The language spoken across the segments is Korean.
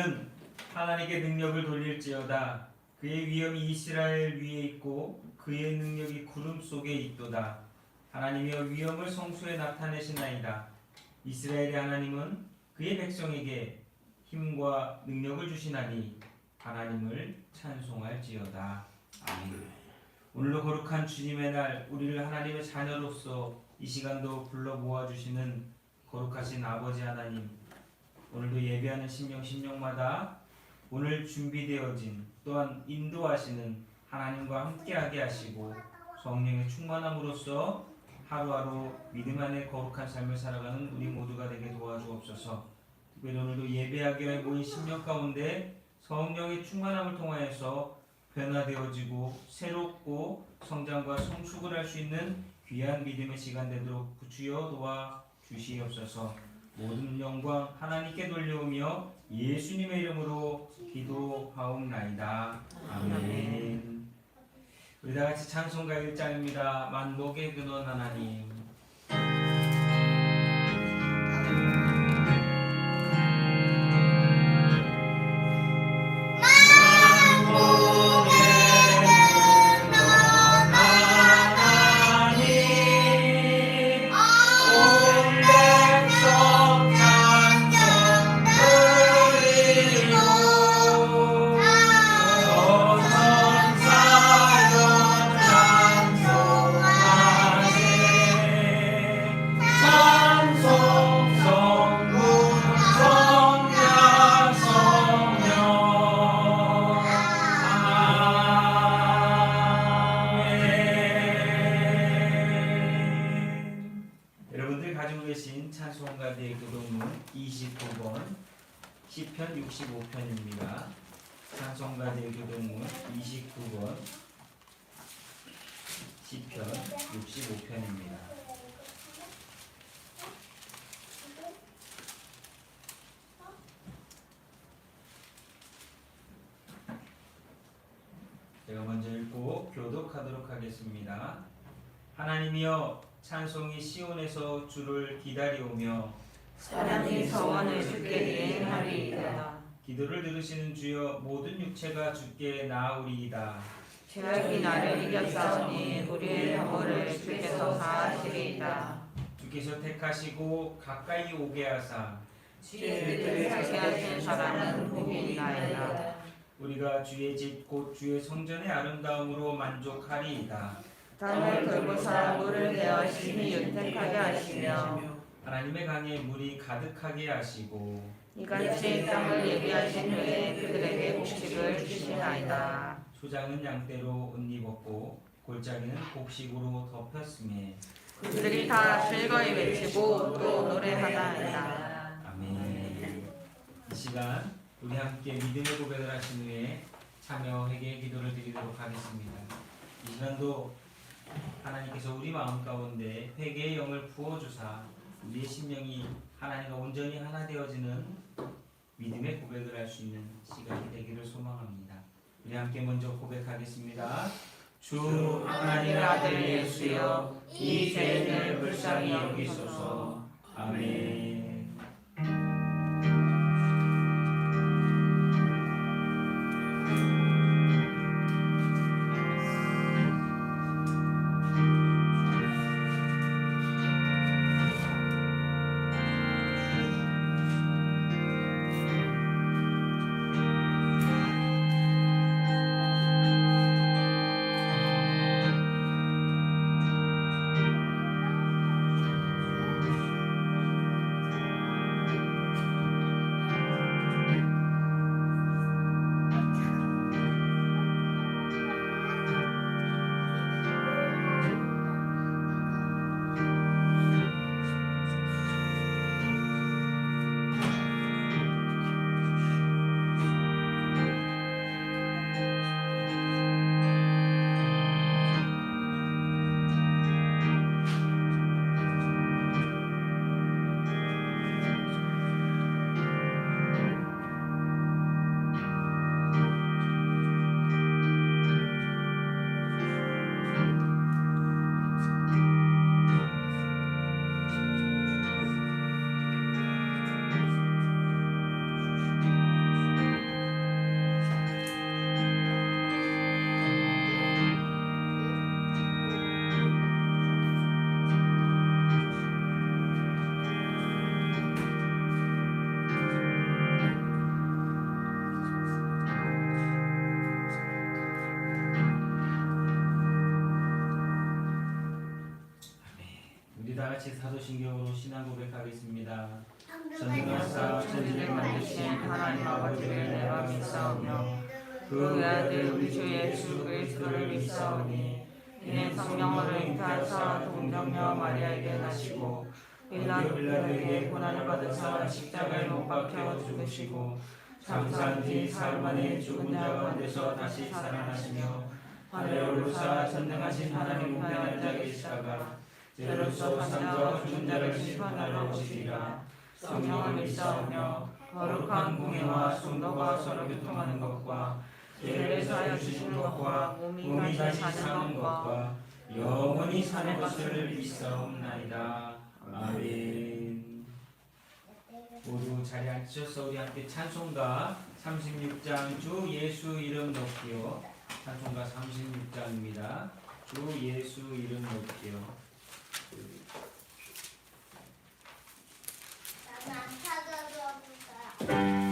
너희는 하나님께 능력을 돌릴지어다. 그의 위엄이 이스라엘 위에 있고 그의 능력이 구름 속에 있도다. 하나님이여 위엄을 성소에 나타내시나이다. 이스라엘의 하나님은 그의 백성에게 힘과 능력을 주시나니 하나님을 찬송할지어다. 아멘. 오늘도 거룩한 주님의 날, 우리를 하나님의 자녀로서 이 시간도 불러 모아주시는 거룩하신 아버지 하나님, 오늘도 예배하는 심령마다 오늘 준비되어진 또한 인도하시는 하나님과 함께하게 하시고 성령의 충만함으로써 하루하루 믿음 안에 거룩한 삶을 살아가는 우리 모두가 되게 도와주옵소서. 특별히 오늘도 예배하기 위해 모인 심령 가운데 성령의 충만함을 통하여서 변화되어지고 새롭고 성장과 성숙을 할 수 있는 귀한 믿음의 시간 되도록 주여 도와 주시옵소서. 모든 영광 하나님께 돌려오며 예수님의 이름으로 기도하옵나이다. 아멘. 우리 다 같이 찬송가 1장입니다. 만복의 근원 하나님. 찬송가의 교동문 29번 시편 65편입니다. 찬송가의 교동문 29번 시편 65편입니다. 제가 먼저 읽고 교독하도록 하겠습니다. 하나님이여, 찬송이 시온에서 주를 기다리오며 사랑이 성원을 주께 예행하리이다. 기도를 들으시는 주여, 모든 육체가 주께 나아오리이다. 죄악이 나를 이겼사오니 우리의 허물을 주께서 사하시리이다. 주께서 택하시고 가까이 오게 하사 죄를 자게 하신 사람은 복이 있나이다. 우리가 주의 집 곧 주의 성전의 아름다움으로 만족하리이다. 땅을 돌보사 물을 내어 심히 윤택하게 하시며 하나님의 강에 물이 가득하게 하시고 이같이 땅을 예비하신 후에 그들에게 곡식을 주시나이다. 소장은 양떼로 옷 입었고 골짜기는 곡식으로 덮였음에 그들이 다 즐거이 외치고 또 노래하나이다. 아멘. 이 시간 우리 함께 믿음의 고백을 하신 후에 참여 회개의 기도를 드리도록 하겠습니다. 이 시간도 하나님께서 우리 마음 가운데 회개의 영을 부어주사 우리의 심령이 하나님과 온전히 하나 되어지는 믿음의 고백을 할 수 있는 시간이 되기를 소망합니다. 우리 함께 먼저 고백하겠습니다. 주 하나님의 아들 예수여, 이 죄인을 불쌍히 여기소서. 아멘. 같이 사도신경으로 신앙 고백하겠습니다. 전능하사 천지를 만드신 하나님 아버지를 내가 믿사오며 그 외아들 우리 주 예수 그리스도를 믿사오니 이는 성령으로 잉태하사 동정녀 마리아에게 나시고 빌라도에게 고난을 받으사 십자가에 못 박혀 죽으시고 장사한 뒤 사흘 만에 죽은 자 가운데서 다시 살아나시며 하늘에 오르사 전능하신 하나님 우편에 앉아 계시다가 죄로서 산자와 죽은 자를 심판하러 오시리라. 성령을 믿사오며 거룩한 공예와 성도가 서로 교통하는 것과 죄를 사하여 주시는 것과 몸이 다시 사는 것과 영원히 사는 것을 믿사옵나이다. 아멘. 모두 자리에 앉으셔서 우리 함께 찬송가 36장 주 예수 이름 높이요. 찬송가 36장입니다. 주 예수 이름 높이요. 나는 안 찾아줘 볼까? 주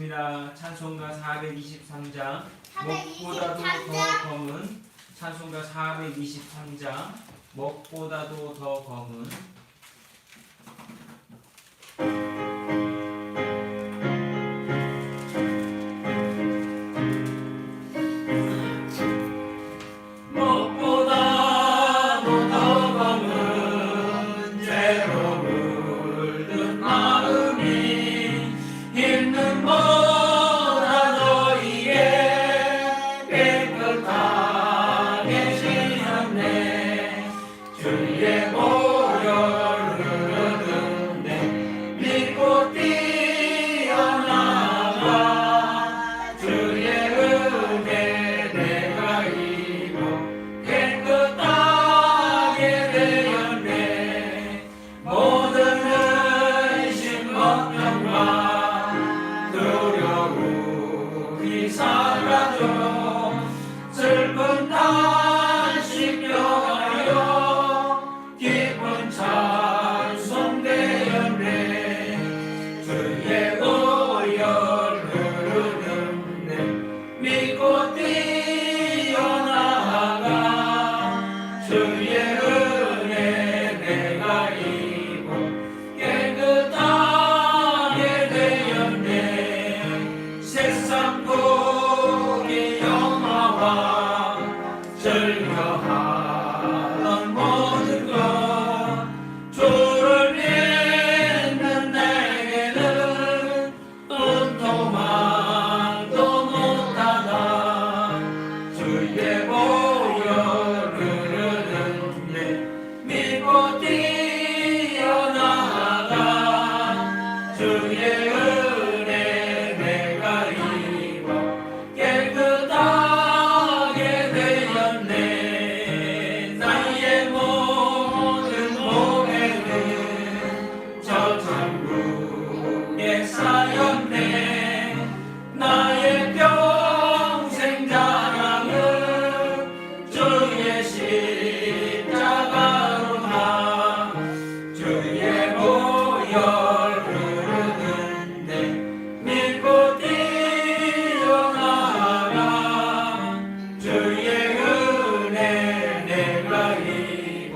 읽겠습니다. 찬송가 423장. 423 먹보다도 장. 더 검은. 찬송가 423장. 먹보다도 더 검은. 먹보다도 더 검은 죄로 물든 마음이 있는 보다 너희의 깨끗하게 지었네. 주의 보혈 흐르는데 믿고 뛰어나가. 주의 은혜 내가 입어 깨끗하게 되었네. 모든 의심 걱정과 두려움이 사라져 슬픈 탄식 펴가여 기쁜 찬송 되었네. 주의 보혈 흐르는데 믿고 뛰어나가. 주의 은혜 내가 입어 깨끗하게 되었네. 세상 보기 영화와 즐겨하던 모든 것 주를 믿는 내게는 은토만도 못하다. 주의 보혈 흐르는데 믿고 뛰어나가. 주의 은혜 내가 입어 깨끗하게 되었네. 나의 모든 오해는 저 천국에 쌓였네. 나의 평생 자랑은 주의 십자가로다. 주의 보혈 흐르는데 믿고 뛰어나가. 주의 은혜 내가 입어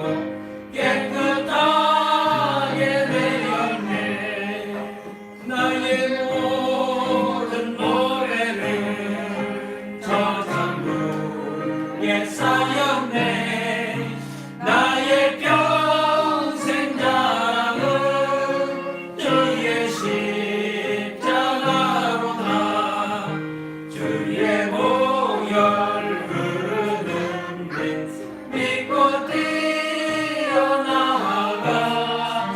깨끗하게 되었네. 나의 모든 노래는 저 천국에 쌓였네. 나의 평생 자랑은 주의 십자가로다. 주의 보혈 흐르는데 믿고 뛰어나가.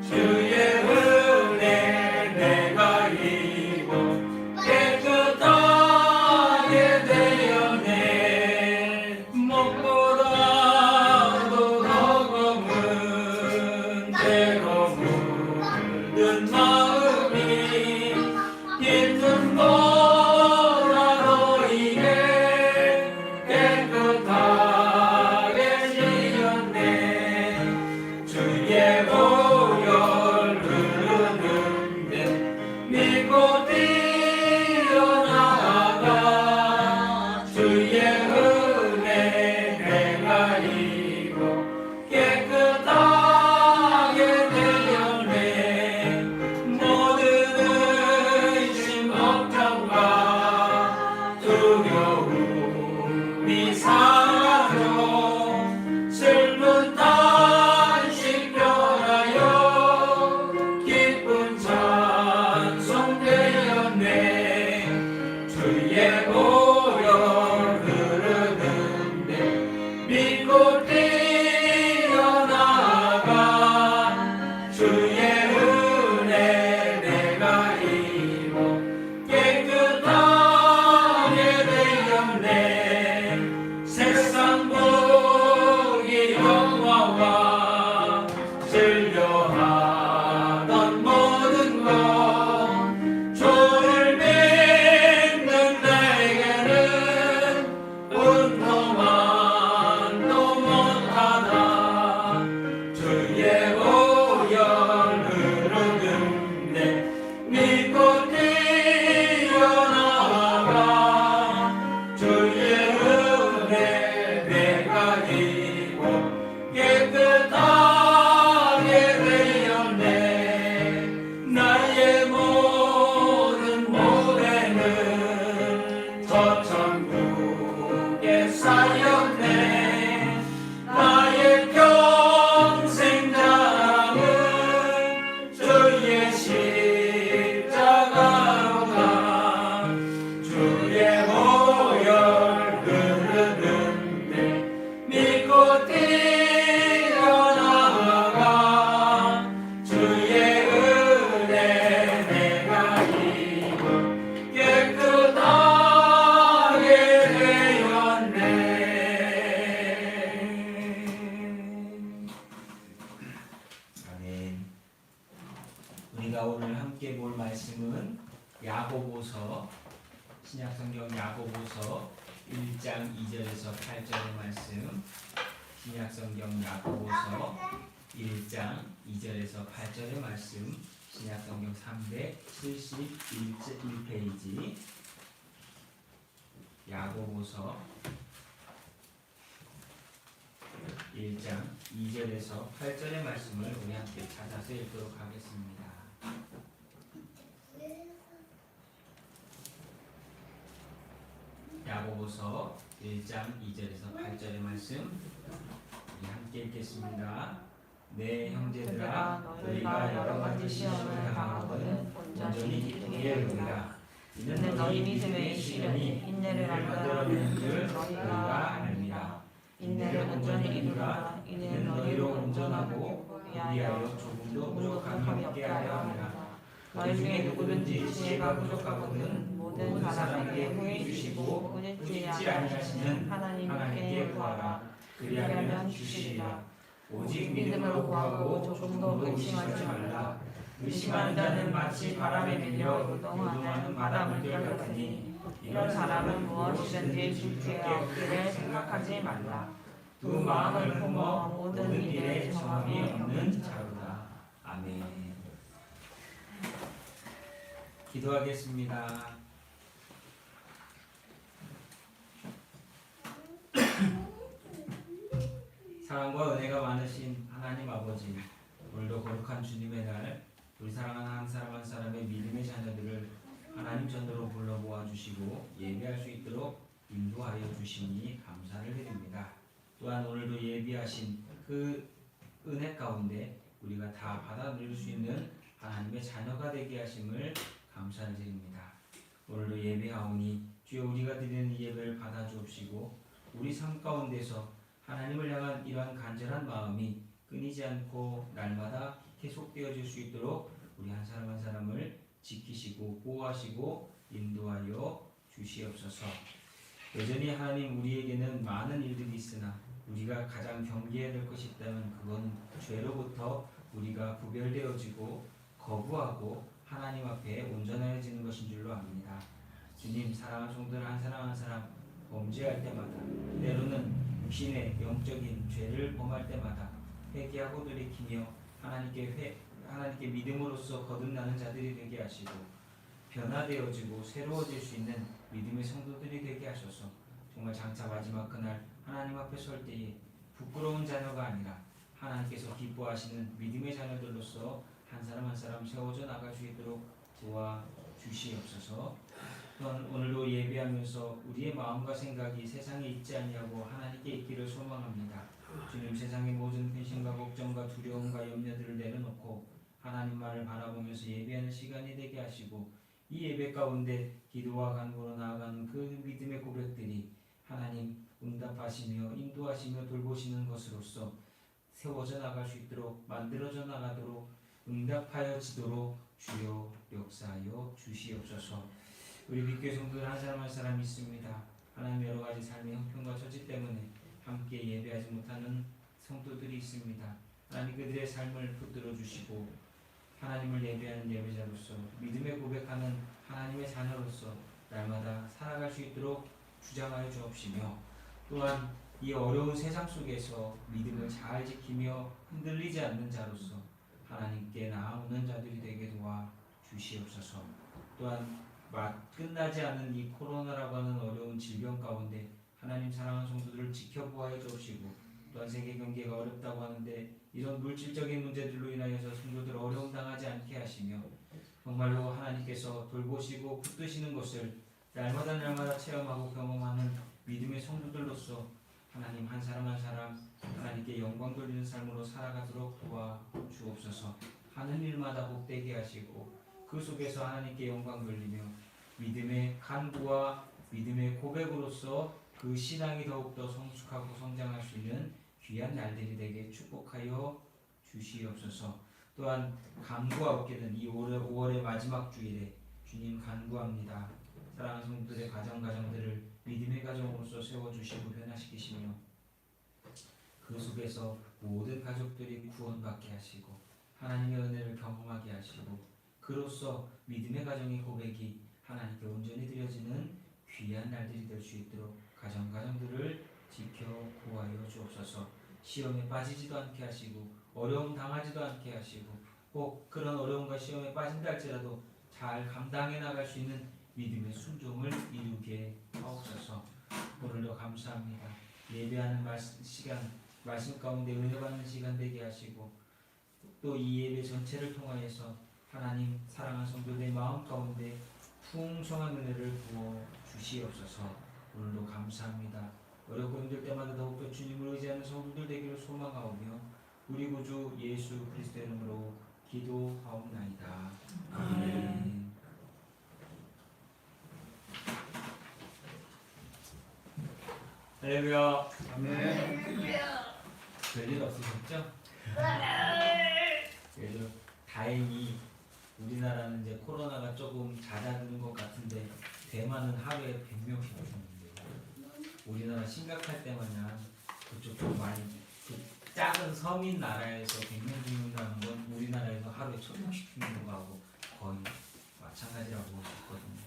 주의 은혜 내가 입어 깨끗하게 되었네. 먹보다도 더 검은 죄로 물든 마음이 있는 보다 너희의 깨끗하게 지었네. 주의 보혈 흐르는데 믿고 뛰어나가. 주의 은혜 내가 입어 깨끗하게 되었네. 우리가 오늘 함께 볼 말씀은 야고보서 신약성경 야고보서 1장 2절에서 8절의 말씀. 신약성경 야고보서 1장 2절에서 8절의 말씀. 신약성경 371페이지 야고보서 1장 2절에서 8절의 말씀을 우리 함께 찾아서 읽도록 하겠습니다. 야고보서 1장 2절에서 8절의 말씀 우리 함께 읽겠습니다. 내 형제들아 너희가 여러 가지 시험을 당하거든 온전히 기쁘게 여기라. 이는 너희 믿음의 시련이 인내를 만들어내는 줄 너희가 알미라. 인내를 온전히 이루라. 이는 너희로 온전하고 위하여 조금도 부족함이 없게 하려 함이라. 너희 중에 누구든지 지혜가 부족하거든 모든 사람에게 후히 주시고 꾸짖지 아니하시는 하나님께 구하라. 그리하면 주시리라. 오직 믿음으로 구하고 조금도 의심하지 말라. 의심하는 자는 마치 바람에 밀려 요동하는 바닷물결 같으니 이런 사람은 무엇이든지 주께 얻기를 생각하지 말라. 두 마음을 품어 모든 일에 정함이 없는 자로다. 아멘. 기도하겠습니다. 사랑과 은혜가 많으신 하나님 아버지, 오늘도 거룩한 주님의 날 우리 사랑하는 한 사람 한 사람의 믿음의 자녀들을 하나님 전으로 불러 모아주시고 예배할 수 있도록 인도하여 주시니 감사를 드립니다. 또한 오늘도 예비하신 그 은혜 가운데 우리가 다 받아 누릴 수 있는 하나님의 자녀가 되게 하심을 감사를 드립니다. 오늘도 예배하오니 주여 우리가 드리는 이 예배를 받아 주옵시고 우리 삶 가운데서 하나님을 향한 이러한 간절한 마음이 끊이지 않고 날마다 계속되어질 수 있도록 우리 한 사람 한 사람을 지키시고 보호하시고 인도하여 주시옵소서. 여전히 하나님 우리에게는 많은 일들이 있으나 우리가 가장 경계해야 될 것이 있다면 그건 죄로부터 우리가 구별되어지고 거부하고 하나님 앞에 온전해지는 것인 줄로 압니다. 주님, 사랑하는 성도들 한 사람 한 사람 범죄할 때마다 때로는 육신의 영적인 죄를 범할 때마다 회개하고 돌이키며 하나님께 믿음으로써 거듭나는 자들이 되게 하시고 변화되어지고 새로워질 수 있는 믿음의 성도들이 되게 하셔서 정말 장차 마지막 그날 하나님 앞에 설 때에 부끄러운 자녀가 아니라 하나님께서 기뻐하시는 믿음의 자녀들로서 한 사람 한 사람 세워져 나갈 수 있도록 도와주시옵소서. 또한 오늘도 예배하면서 우리의 마음과 생각이 세상에 있지 아니하고 하나님께 있기를 소망합니다. 주님, 세상의 모든 근심과 걱정과 두려움과 염려들을 내려놓고 하나님만을 바라보면서 예배하는 시간이 되게 하시고 이 예배 가운데 기도와 간구로 나아가는 그 믿음의 고백들이 하나님 응답하시며 인도하시며 돌보시는 것으로서 세워져 나갈 수 있도록 만들어져 나가도록 응답하여지도록 주여 역사하여 주시옵소서. 우리 믿교회 성도들 한 사람 한 사람 있습니다. 하나님 여러 가지 삶의 형편과 처지 때문에 함께 예배하지 못하는 성도들이 있습니다. 하나님 그들의 삶을 붙들어 주시고 하나님을 예배하는 예배자로서 믿음의 고백하는 하나님의 자녀로서 날마다 살아갈 수 있도록 주장하여 주옵시며 또한 이 어려운 세상 속에서 믿음을 잘 지키며 흔들리지 않는 자로서 하나님께 나아오는 자들이 되게 도와 주시옵소서. 또한 끝나지 않은 이 코로나라고 하는 어려운 질병 가운데 하나님 사랑하는 성도들을 지켜보아 주옵시고 또한 세계 경제가 어렵다고 하는데 이런 물질적인 문제들로 인하여서 성도들 어려움 당하지 않게 하시며 정말로 하나님께서 돌보시고 붙드시는 것을 날마다 체험하고 경험하는 믿음의 성도들로서 하나님 한 사람 한 사람 하나님께 영광 돌리는 삶으로 살아가도록 도와주옵소서. 하는 일마다 복되게 하시고 그 속에서 하나님께 영광 돌리며 믿음의 간구와 믿음의 고백으로서 그 신앙이 더욱더 성숙하고 성장할 수 있는 귀한 날들이 되게 축복하여 주시옵소서. 또한 간구와 얻게 된 이 5월의 마지막 주일에 주님 간구합니다. 사랑하는 성도들의 가정들을 믿음의 가정으로서 세워주시고 변화시키시며 그 속에서 모든 가족들이 구원받게 하시고 하나님의 은혜를 경험하게 하시고 그로써 믿음의 가정의 고백이 하나님께 온전히 드려지는 귀한 날들이 될 수 있도록 가정들을 지켜 구하여 주옵소서. 시험에 빠지지도 않게 하시고 어려움 당하지도 않게 하시고 꼭 그런 어려움과 시험에 빠진다 할지라도 잘 감당해 나갈 수 있는 믿음의 순종을 이루게 하옵소서. 오늘도 감사합니다. 예배하는 말씀 가운데 은혜 받는 시간 되게 하시고 또 이 예배 전체를 통하여서 하나님 사랑하는 성도들의 마음 가운데 풍성한 은혜를 부어 주시옵소서. 오늘도 감사합니다. 어렵고 힘들 때마다 더욱더 주님을 의지하는 성도들 되기를 소망하오며 우리 구주 예수 그리스도의 이름으로 기도하옵나이다. 아멘. 할렐루야. 아멘. 별일 없으셨죠? 그래도 다행히 우리나라는 이제 코로나가 조금 잦아드는 것 같은데 대만은 하루에 100명씩 죽는데 우리나라 심각할 때마냥 그쪽 많이 그 작은 서민 나라에서 100명 죽는다는 건 우리나라에서 하루에 1000명씩 죽는 거하고 거의 마찬가지라고 보거든요.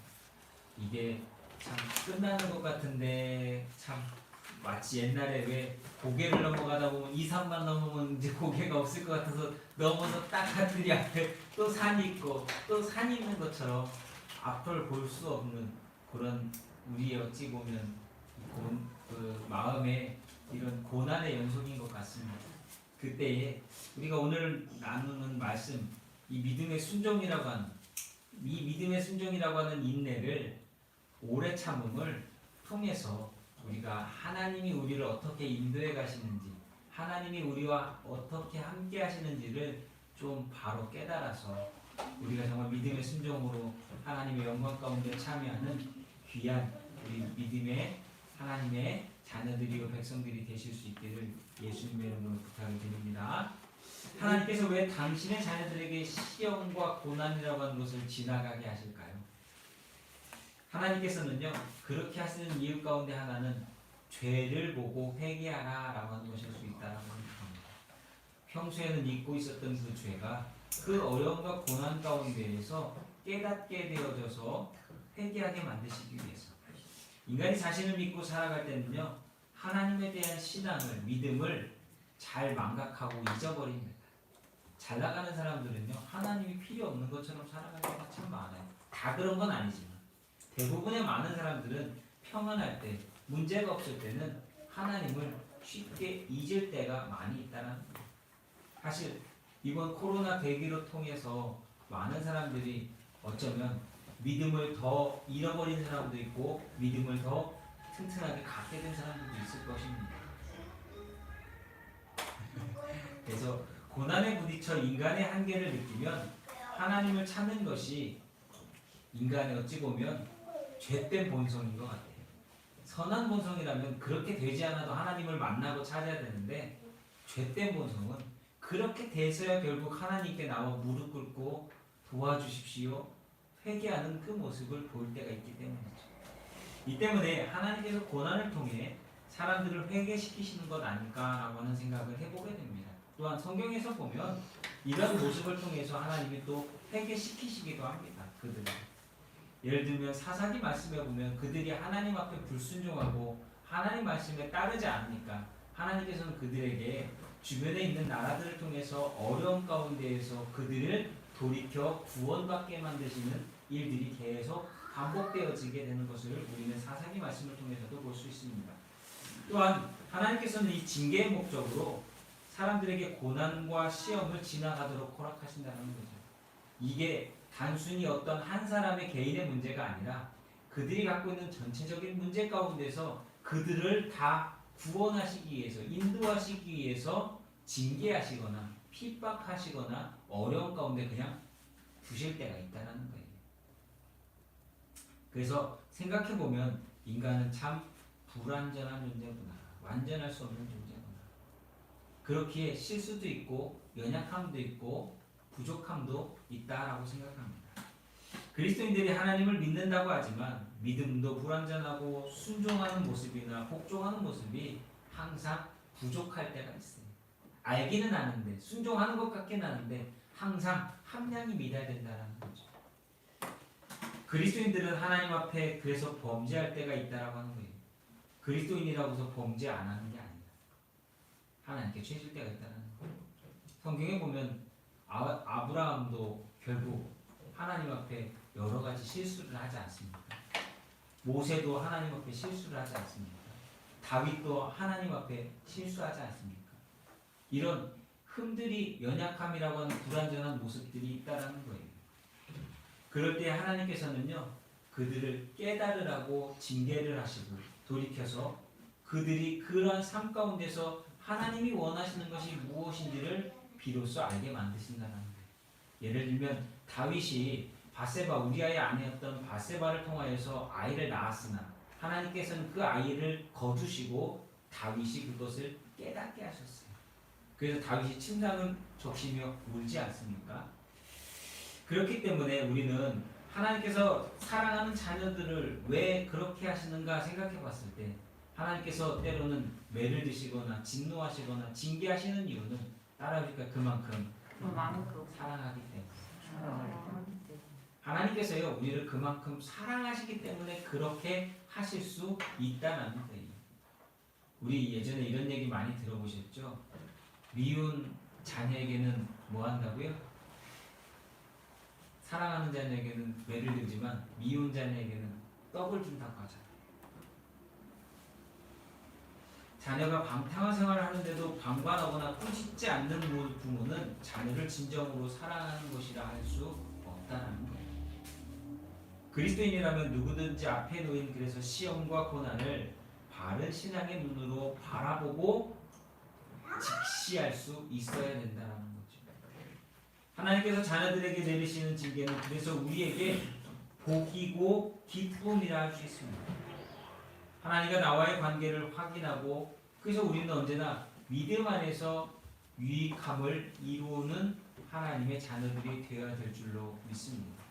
이게 참 끝나는 것 같은데 참 마치 옛날에 왜 고개를 넘어가다 보면 2, 3만 넘으면 이제 고개가 없을 것 같아서 넘어서 딱 갔더니 앞에 또 산이 있고 또 산이 있는 것처럼 앞을 볼 수 없는 그런 우리의 어찌 보면 그 마음의 이런 고난의 연속인 것 같습니다. 그때에 우리가 오늘 나누는 말씀 이 믿음의 순종이라고 하는 인내를 오래 참음을 통해서 우리가 하나님이 우리를 어떻게 인도해 가시는지 하나님이 우리와 어떻게 함께 하시는지를 좀 바로 깨달아서 우리가 정말 믿음의 순종으로 하나님의 영광 가운데 참여하는 귀한 우리 믿음의 하나님의 자녀들이요 백성들이 되실 수 있기를 예수님의 이름으로 부탁을 드립니다. 하나님께서 왜 당신의 자녀들에게 시험과 고난이라고 하는 것을 지나가게 하실까요? 하나님께서는요 그렇게 하시는 이유 가운데 하나는 죄를 보고 회개하라 라고 하는 것일 수 있다고 생각합니다. 평소에는 잊고 있었던 그 죄가 그 어려움과 고난 가운데에서 깨닫게 되어져서 회개하게 만드시기 위해서 인간이 자신을 믿고 살아갈 때는요 하나님에 대한 신앙을 믿음을 잘 망각하고 잊어버립니다. 잘 나가는 사람들은요 하나님이 필요 없는 것처럼 살아가는 경우가 참 많아요. 다 그런 건 아니지만 대부분의 많은 사람들은 평안할 때, 문제가 없을 때는 하나님을 쉽게 잊을 때가 많이 있다는 거예요. 사실 이번 코로나 대기로 통해서 많은 사람들이 어쩌면 믿음을 더 잃어버린 사람도 있고 믿음을 더 튼튼하게 갖게 된 사람들도 있을 것입니다. 그래서 고난에 부딪혀 인간의 한계를 느끼면 하나님을 찾는 것이 인간의 어찌 보면 죄된 본성인 것 같아요. 선한 본성이라면 그렇게 되지 않아도 하나님을 만나고 찾아야 되는데 죄된 본성은 그렇게 돼서야 결국 하나님께 나와 무릎 꿇고 도와주십시오 회개하는 그 모습을 보일 때가 있기 때문이죠. 이 때문에 하나님께서 고난을 통해 사람들을 회개시키시는 것 아닐까라고 하는 생각을 해보게 됩니다. 또한 성경에서 보면 이런 모습을 통해서 하나님이 또 회개시키시기도 합니다. 그들을 예를 들면 사사기 말씀에 보면 그들이 하나님 앞에 불순종하고 하나님 말씀에 따르지 않으니까 하나님께서는 그들에게 주변에 있는 나라들을 통해서 어려움 가운데에서 그들을 돌이켜 구원받게 만드시는 일들이 계속 반복되어지게 되는 것을 우리는 사사기 말씀을 통해서도 볼 수 있습니다. 또한 하나님께서는 이 징계의 목적으로 사람들에게 고난과 시험을 지나가도록 허락하신다는 거죠. 이게 단순히 어떤 한 사람의 개인의 문제가 아니라 그들이 갖고 있는 전체적인 문제 가운데서 그들을 다 구원하시기 위해서 인도하시기 위해서 징계하시거나 핍박하시거나 어려운 가운데 그냥 두실 때가 있다는 거예요. 그래서 생각해보면 인간은 참 불완전한 존재구나. 완전할 수 없는 존재구나. 그렇기에 실수도 있고 연약함도 있고 부족함도 있다라고 생각합니다. 그리스도인들이 하나님을 믿는다고 하지만 믿음도 불완전하고 순종하는 모습이나 복종하는 모습이 항상 부족할 때가 있어요. 알기는 아는데 순종하는 것 같긴 하는데 항상 함량이 믿어야 된다는 거죠. 그리스도인들은 하나님 앞에 그래서 범죄할 때가 있다라고 하는 거예요. 그리스도인이라고서 범죄 안 하는 게 아니다. 하나님께 죄질 때가 있다는 거예요. 성경에 보면 아브라함도 결국 하나님 앞에 여러 가지 실수를 하지 않습니까? 모세도 하나님 앞에 실수를 하지 않습니까? 다윗도 하나님 앞에 실수하지 않습니까? 이런 흠들이 연약함이라고 하는 불완전한 모습들이 있다라는 거예요. 그럴 때 하나님께서는요, 그들을 깨달으라고 징계를 하시고 돌이켜서 그들이 그러한 삶 가운데서 하나님이 원하시는 것이 무엇인지를 비로소 알게 만드신다는 거예요. 예를 들면 다윗이 바세바, 우리아의 아내였던 바세바를 통하여서 아이를 낳았으나 하나님께서는 그 아이를 거두시고 다윗이 그것을 깨닫게 하셨어요. 그래서 다윗이 침상을 적시며 울지 않습니까? 그렇기 때문에 우리는 하나님께서 사랑하는 자녀들을 왜 그렇게 하시는가 생각해 봤을 때 하나님께서 때로는 매를 드시거나 진노하시거나 징계하시는 이유는 따라오니까 그만큼 사랑하기 때문에. 하나님께서요, 우리를 그만큼 사랑하시기 때문에 그렇게 하실 수 있다는 거예요. 우리 예전에 이런 얘기 많이 들어보셨죠? 미운 자녀에게는 뭐 한다고요? 사랑하는 자녀에게는 매를 들지만 미운 자녀에게는 떡을 준다고 하잖아요. 자녀가 방탕한 생활을 하는데도 방관하거나 꾸짖지 않는 부모는 자녀를 진정으로 사랑하는 것이라 할 수 없다는 거예요. 그리스도인이라면 누구든지 앞에 놓인 그래서 시험과 고난을 바른 신앙의 눈으로 바라보고 직시할 수 있어야 된다는 거죠. 하나님께서 자녀들에게 내리시는 징계는 그래서 우리에게 복이고 기쁨이라 할 수 있습니다. 하나님과 나와의 관계를 확인하고 그래서 우리는 언제나 믿음 안에서 유익함을 이루는 하나님의 자녀들이 되어야 될 줄로 믿습니다.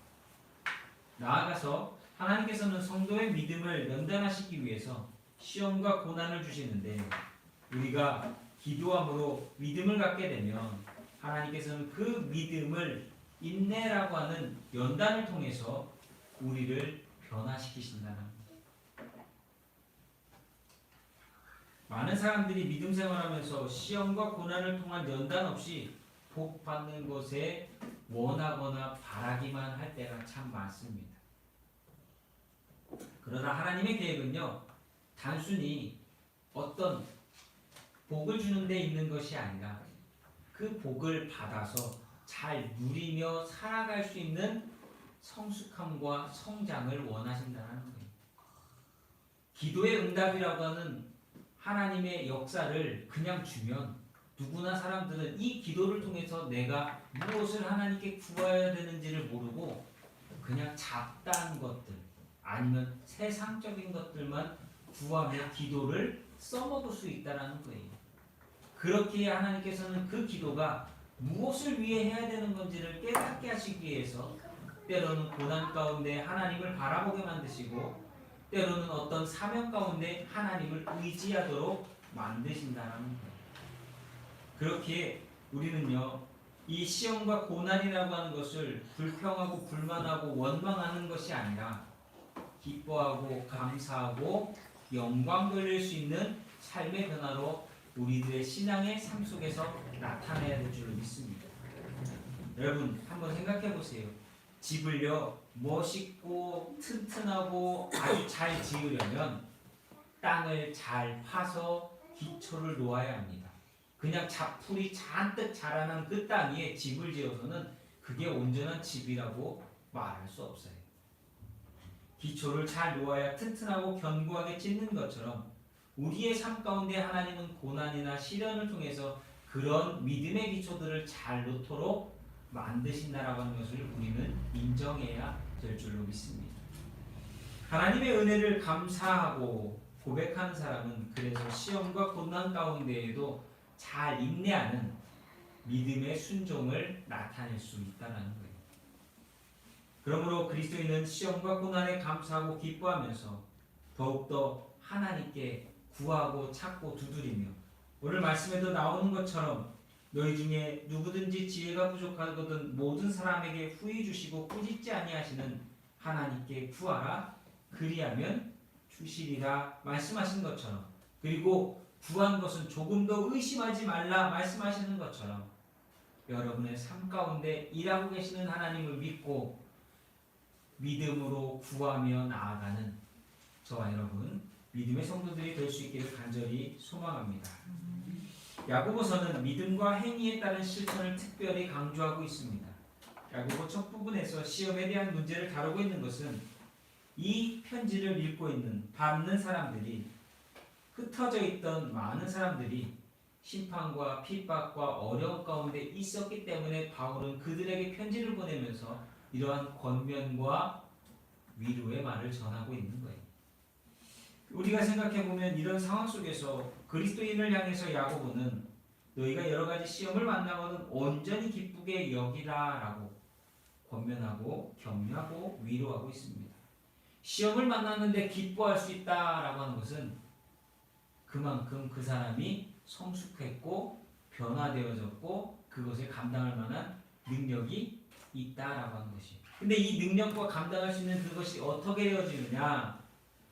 나아가서 하나님께서는 성도의 믿음을 연단하시기 위해서 시험과 고난을 주시는데 우리가 기도함으로 믿음을 갖게 되면 하나님께서는 그 믿음을 인내라고 하는 연단을 통해서 우리를 변화시키신다는 거예요. 많은 사람들이 믿음 생활하면서 시험과 고난을 통한 연단 없이 복 받는 것에 원하거나 바라기만 할 때가 참 많습니다. 그러나 하나님의 계획은요, 단순히 어떤 복을 주는 데 있는 것이 아니라 그 복을 받아서 잘 누리며 살아갈 수 있는 성숙함과 성장을 원하신다는 거예요. 기도의 응답이라고 하는 하나님의 역사를 그냥 주면 누구나 사람들은 이 기도를 통해서 내가 무엇을 하나님께 구해야 되는지를 모르고 그냥 잡다한 것들 아니면 세상적인 것들만 구하며 기도를 써먹을 수 있다는 거예요. 그렇기에 하나님께서는 그 기도가 무엇을 위해 해야 되는 건지를 깨닫게 하시기 위해서 때로는 고난 가운데 하나님을 바라보게 만드시고 때로는 어떤 사명 가운데 하나님을 의지하도록 만드신다는 거예요. 그렇기에 우리는요, 이 시험과 고난이라고 하는 것을 불평하고 불만하고 원망하는 것이 아니라 기뻐하고 감사하고 영광 돌릴 수 있는 삶의 변화로 우리들의 신앙의 삶 속에서 나타내야 될 줄로 믿습니다. 여러분 한번 생각해 보세요. 집을요 멋있고 튼튼하고 아주 잘 지으려면 땅을 잘 파서 기초를 놓아야 합니다. 그냥 잡풀이 잔뜩 자라난 그 땅 위에 집을 지어서는 그게 온전한 집이라고 말할 수 없어요. 기초를 잘 놓아야 튼튼하고 견고하게 짓는 것처럼 우리의 삶 가운데 하나님은 고난이나 시련을 통해서 그런 믿음의 기초들을 잘 놓도록 만드신다라고 하는 것을 우리는 인정해야 될 줄로 믿습니다. 하나님의 은혜를 감사하고 고백하는 사람은 그래서 시험과 고난 가운데에도 잘 인내하는 믿음의 순종을 나타낼 수 있다는 거예요. 그러므로 그리스도인은 시험과 고난에 감사하고 기뻐하면서 더욱더 하나님께 구하고 찾고 두드리며 오늘 말씀에도 나오는 것처럼 너희 중에 누구든지 지혜가 부족하거든 모든 사람에게 후히 주시고 꾸짖지 아니하시는 하나님께 구하라. 그리하면 주시리라 말씀하신 것처럼, 그리고 구한 것은 조금도 의심하지 말라 말씀하시는 것처럼 여러분의 삶 가운데 일하고 계시는 하나님을 믿고 믿음으로 구하며 나아가는 저와 여러분 믿음의 성도들이 될 수 있기를 간절히 소망합니다. 야고보서는 믿음과 행위에 따른 실천을 특별히 강조하고 있습니다. 야고보 첫 부분에서 시험에 대한 문제를 다루고 있는 것은 이 편지를 읽고 있는 받는 사람들이, 흩어져 있던 많은 사람들이 심판과 핍박과 어려움 가운데 있었기 때문에 바울은 그들에게 편지를 보내면서 이러한 권면과 위로의 말을 전하고 있는 거예요. 우리가 생각해보면 이런 상황 속에서 그리스도인을 향해서 야고보는 너희가 여러 가지 시험을 만나고는 온전히 기쁘게 여기라 라고 권면하고 격려하고 위로하고 있습니다. 시험을 만났는데 기뻐할 수 있다라고 하는 것은 그만큼 그 사람이 성숙했고 변화되어졌고 그것을 감당할 만한 능력이 있다라고 하는 것이. 근데 이 능력과 감당할 수 있는 그것이 어떻게 되어지느냐?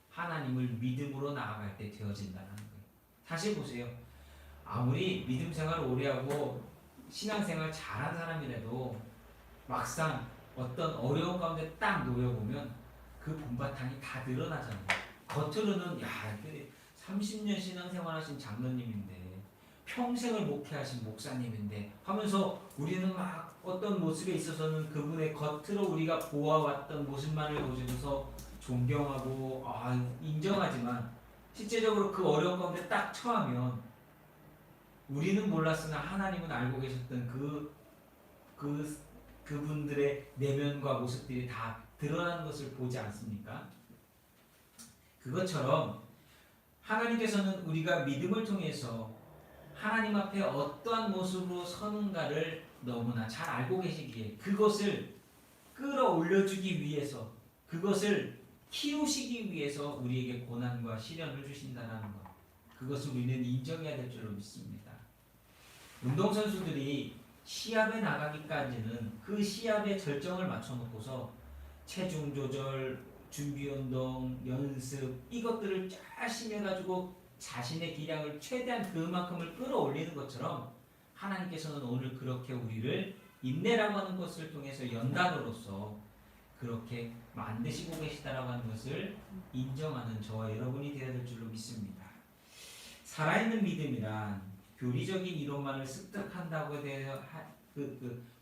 하나님을 믿음으로 나아갈 때 되어진다는 거예요. 다시 보세요. 아무리 믿음 생활을 오래하고 신앙생활 잘한 사람이라도 막상 어떤 어려운 가운데 딱 놓여보면 그 본바탕이 다 드러나잖아요. 겉으로는 야 30년 신앙생활 하신 장로님인데 평생을 목회하신 목사님인데 하면서 우리는 막 어떤 모습에 있어서는 그분의 겉으로 우리가 보아왔던 모습만을 보여줘서 존경하고 인정하지만 실제적으로 그 어려운 가운데 딱 처하면 우리는 몰랐으나 하나님은 알고 계셨던 그분들의 내면과 모습들이 다 드러나는 것을 보지 않습니까? 그것처럼 하나님께서는 우리가 믿음을 통해서 하나님 앞에 어떠한 모습으로 서는가를 너무나 잘 알고 계시기에 그것을 끌어올려주기 위해서, 그것을 키우시기 위해서 우리에게 고난과 시련을 주신다는 것, 그것을 우리는 인정해야 될 줄로 믿습니다. 운동선수들이 시합에 나가기까지는 그 시합의 절정을 맞춰놓고서 체중 조절, 준비운동, 연습 이것들을 열심히 해가지고 자신의 기량을 최대한 그만큼을 끌어올리는 것처럼 하나님께서는 오늘 그렇게 우리를 인내라고 하는 것을 통해서 연단으로서 그렇게 만드시고 계시다라고 하는 것을 인정하는 저와 여러분이 되어야 될 줄로 믿습니다. 살아있는 믿음이란 교리적인 이론만을 습득한다고 해서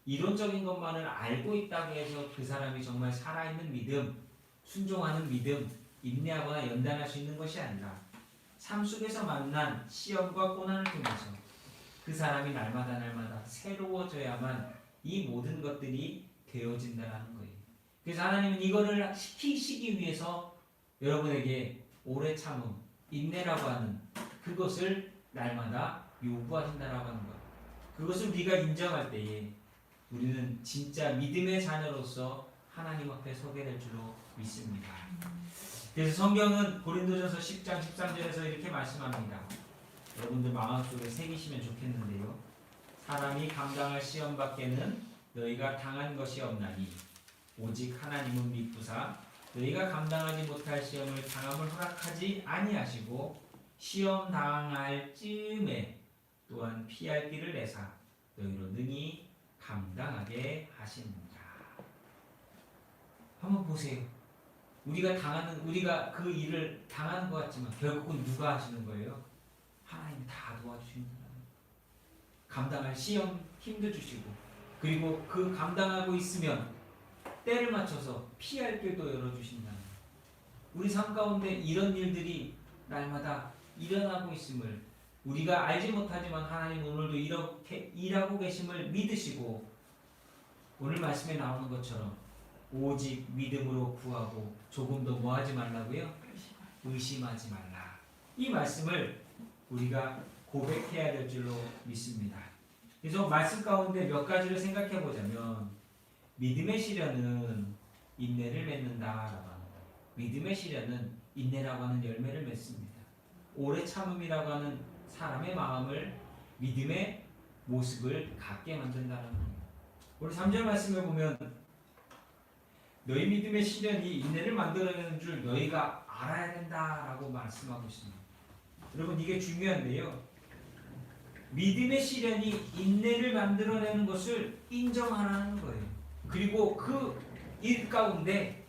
이론적인 것만을 알고 있다고 해서 그 사람이 정말 살아있는 믿음, 순종하는 믿음, 인내하거나 연단할 수 있는 것이 아니라 삶 속에서 만난 시험과 고난을 통해서 그 사람이 날마다 새로워져야만 이 모든 것들이 되어진다는 거예요. 그래서 하나님은 이거를 시키시기 위해서 여러분에게 오래 참음, 인내라고 하는 그것을 날마다 요구하신다라고 하는 거예요. 그것을 우리가 인정할 때에 우리는 진짜 믿음의 자녀로서 하나님 앞에 서게 될 줄로 믿습니다. 그래서 성경은 고린도전서 10장 13절에서 이렇게 말씀합니다. 여러분들 마음속에 새기시면 좋겠는데요. 사람이 감당할 시험 밖에는 너희가 당한 것이 없나니 오직 하나님은 미쁘사 너희가 감당하지 못할 시험을 당함을 허락하지 아니하시고 시험 당할 즈음에 또한 피할 길을 내사 너희로 능히 감당하게 하십니다. 한번 보세요. 우리가 그 일을 당하는 것 같지만 결국은 누가 하시는 거예요? 하나님이 다 도와주시는 거예요. 감당할 시험 힘도 주시고 그리고 그 감당하고 있으면 때를 맞춰서 피할 길도 열어주신다는 거예요. 우리 삶 가운데 이런 일들이 날마다 일어나고 있음을 우리가 알지 못하지만 하나님 오늘도 이렇게 일하고 계심을 믿으시고 오늘 말씀에 나오는 것처럼 오직 믿음으로 구하고 조금도 뭐하지 말라고요? 의심하지 말라. 이 말씀을 우리가 고백해야 될 줄로 믿습니다. 그래서 말씀 가운데 몇 가지를 생각해 보자면 믿음의 시련은 인내를 맺는다라고 하는 거예요. 믿음의 시련은 인내라고 하는 열매를 맺습니다. 오래 참음이라고 하는 사람의 마음을 믿음의 모습을 갖게 만든다는 거예요. 우리 3절 말씀을 보면 너희 믿음의 시련이 인내를 만들어내는 줄 너희가 알아야 된다라고 말씀하고 있습니다. 여러분 이게 중요한데요. 믿음의 시련이 인내를 만들어내는 것을 인정하라는 거예요. 그리고 그 일 가운데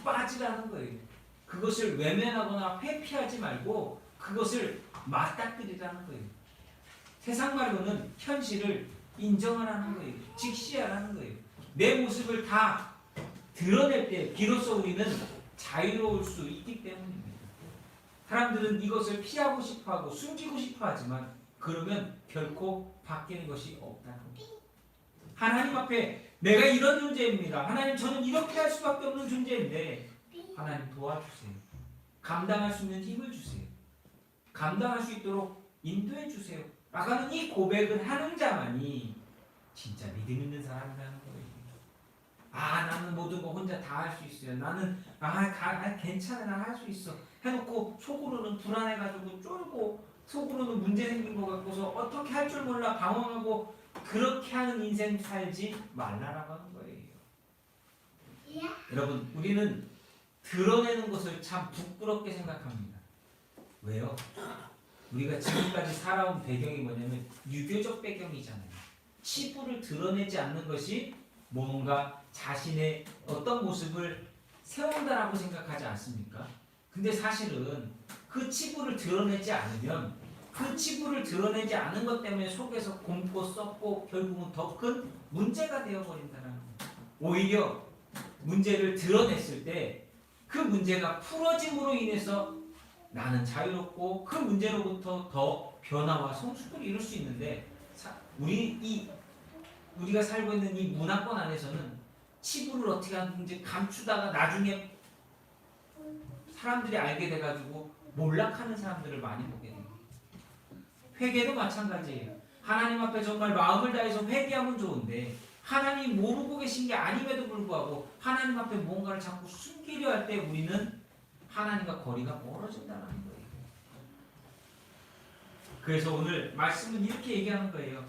빠지라는 거예요. 그것을 외면하거나 회피하지 말고 그것을 맞닥뜨리라는 거예요. 세상 말로는 현실을 인정하라는 거예요. 직시하라는 거예요. 내 모습을 다 드러낼 때 비로소 우리는 자유로울 수 있기 때문입니다. 사람들은 이것을 피하고 싶어하고 숨기고 싶어하지만 그러면 결코 바뀌는 것이 없다는 거예요. 하나님 앞에 내가 이런 존재입니다. 하나님 저는 이렇게 할 수밖에 없는 존재인데 하나님 도와주세요. 감당할 수 있는 힘을 주세요. 감당할 수 있도록 인도해 주세요. 라는 이 고백을 하는 자만이 진짜 믿음 있는 사람이라는 거예요. 나는 모든 거 혼자 다 할 수 있어요. 나는 괜찮아, 나 할 수 있어. 해놓고 속으로는 불안해가지고 쫄고 속으로는 문제 생긴 것 같고서 어떻게 할 줄 몰라 방황하고 그렇게 하는 인생 살지 말라라고 하는 거예요. 여러분 우리는 드러내는 것을 참 부끄럽게 생각합니다. 왜요? 우리가 지금까지 살아온 배경이 뭐냐면 유교적 배경이잖아요. 치부를 드러내지 않는 것이 뭔가 자신의 어떤 모습을 세운다라고 생각하지 않습니까? 근데 사실은 그 치부를 드러내지 않으면 그 치부를 드러내지 않은 것 때문에 속에서 곰고 썩고 결국은 더 큰 문제가 되어버린다는 거예요. 오히려 문제를 드러냈을 때 그 문제가 풀어짐으로 인해서 나는 자유롭고 그 문제로부터 더 변화와 성숙을 이룰 수 있는데 우리가 살고 있는 이 문화권 안에서는 치부를 어떻게 하는지 감추다가 나중에 사람들이 알게 돼가지고 몰락하는 사람들을 많이 보게 됩니다. 회개도 마찬가지예요. 하나님 앞에 정말 마음을 다해서 회개하면 좋은데 하나님 모르고 계신 게 아님에도 불구하고 하나님 앞에 뭔가를 자꾸 숨기려 할 때 우리는 하나님과 거리가 멀어진다는 거예요. 그래서 오늘 말씀은 이렇게 얘기하는 거예요.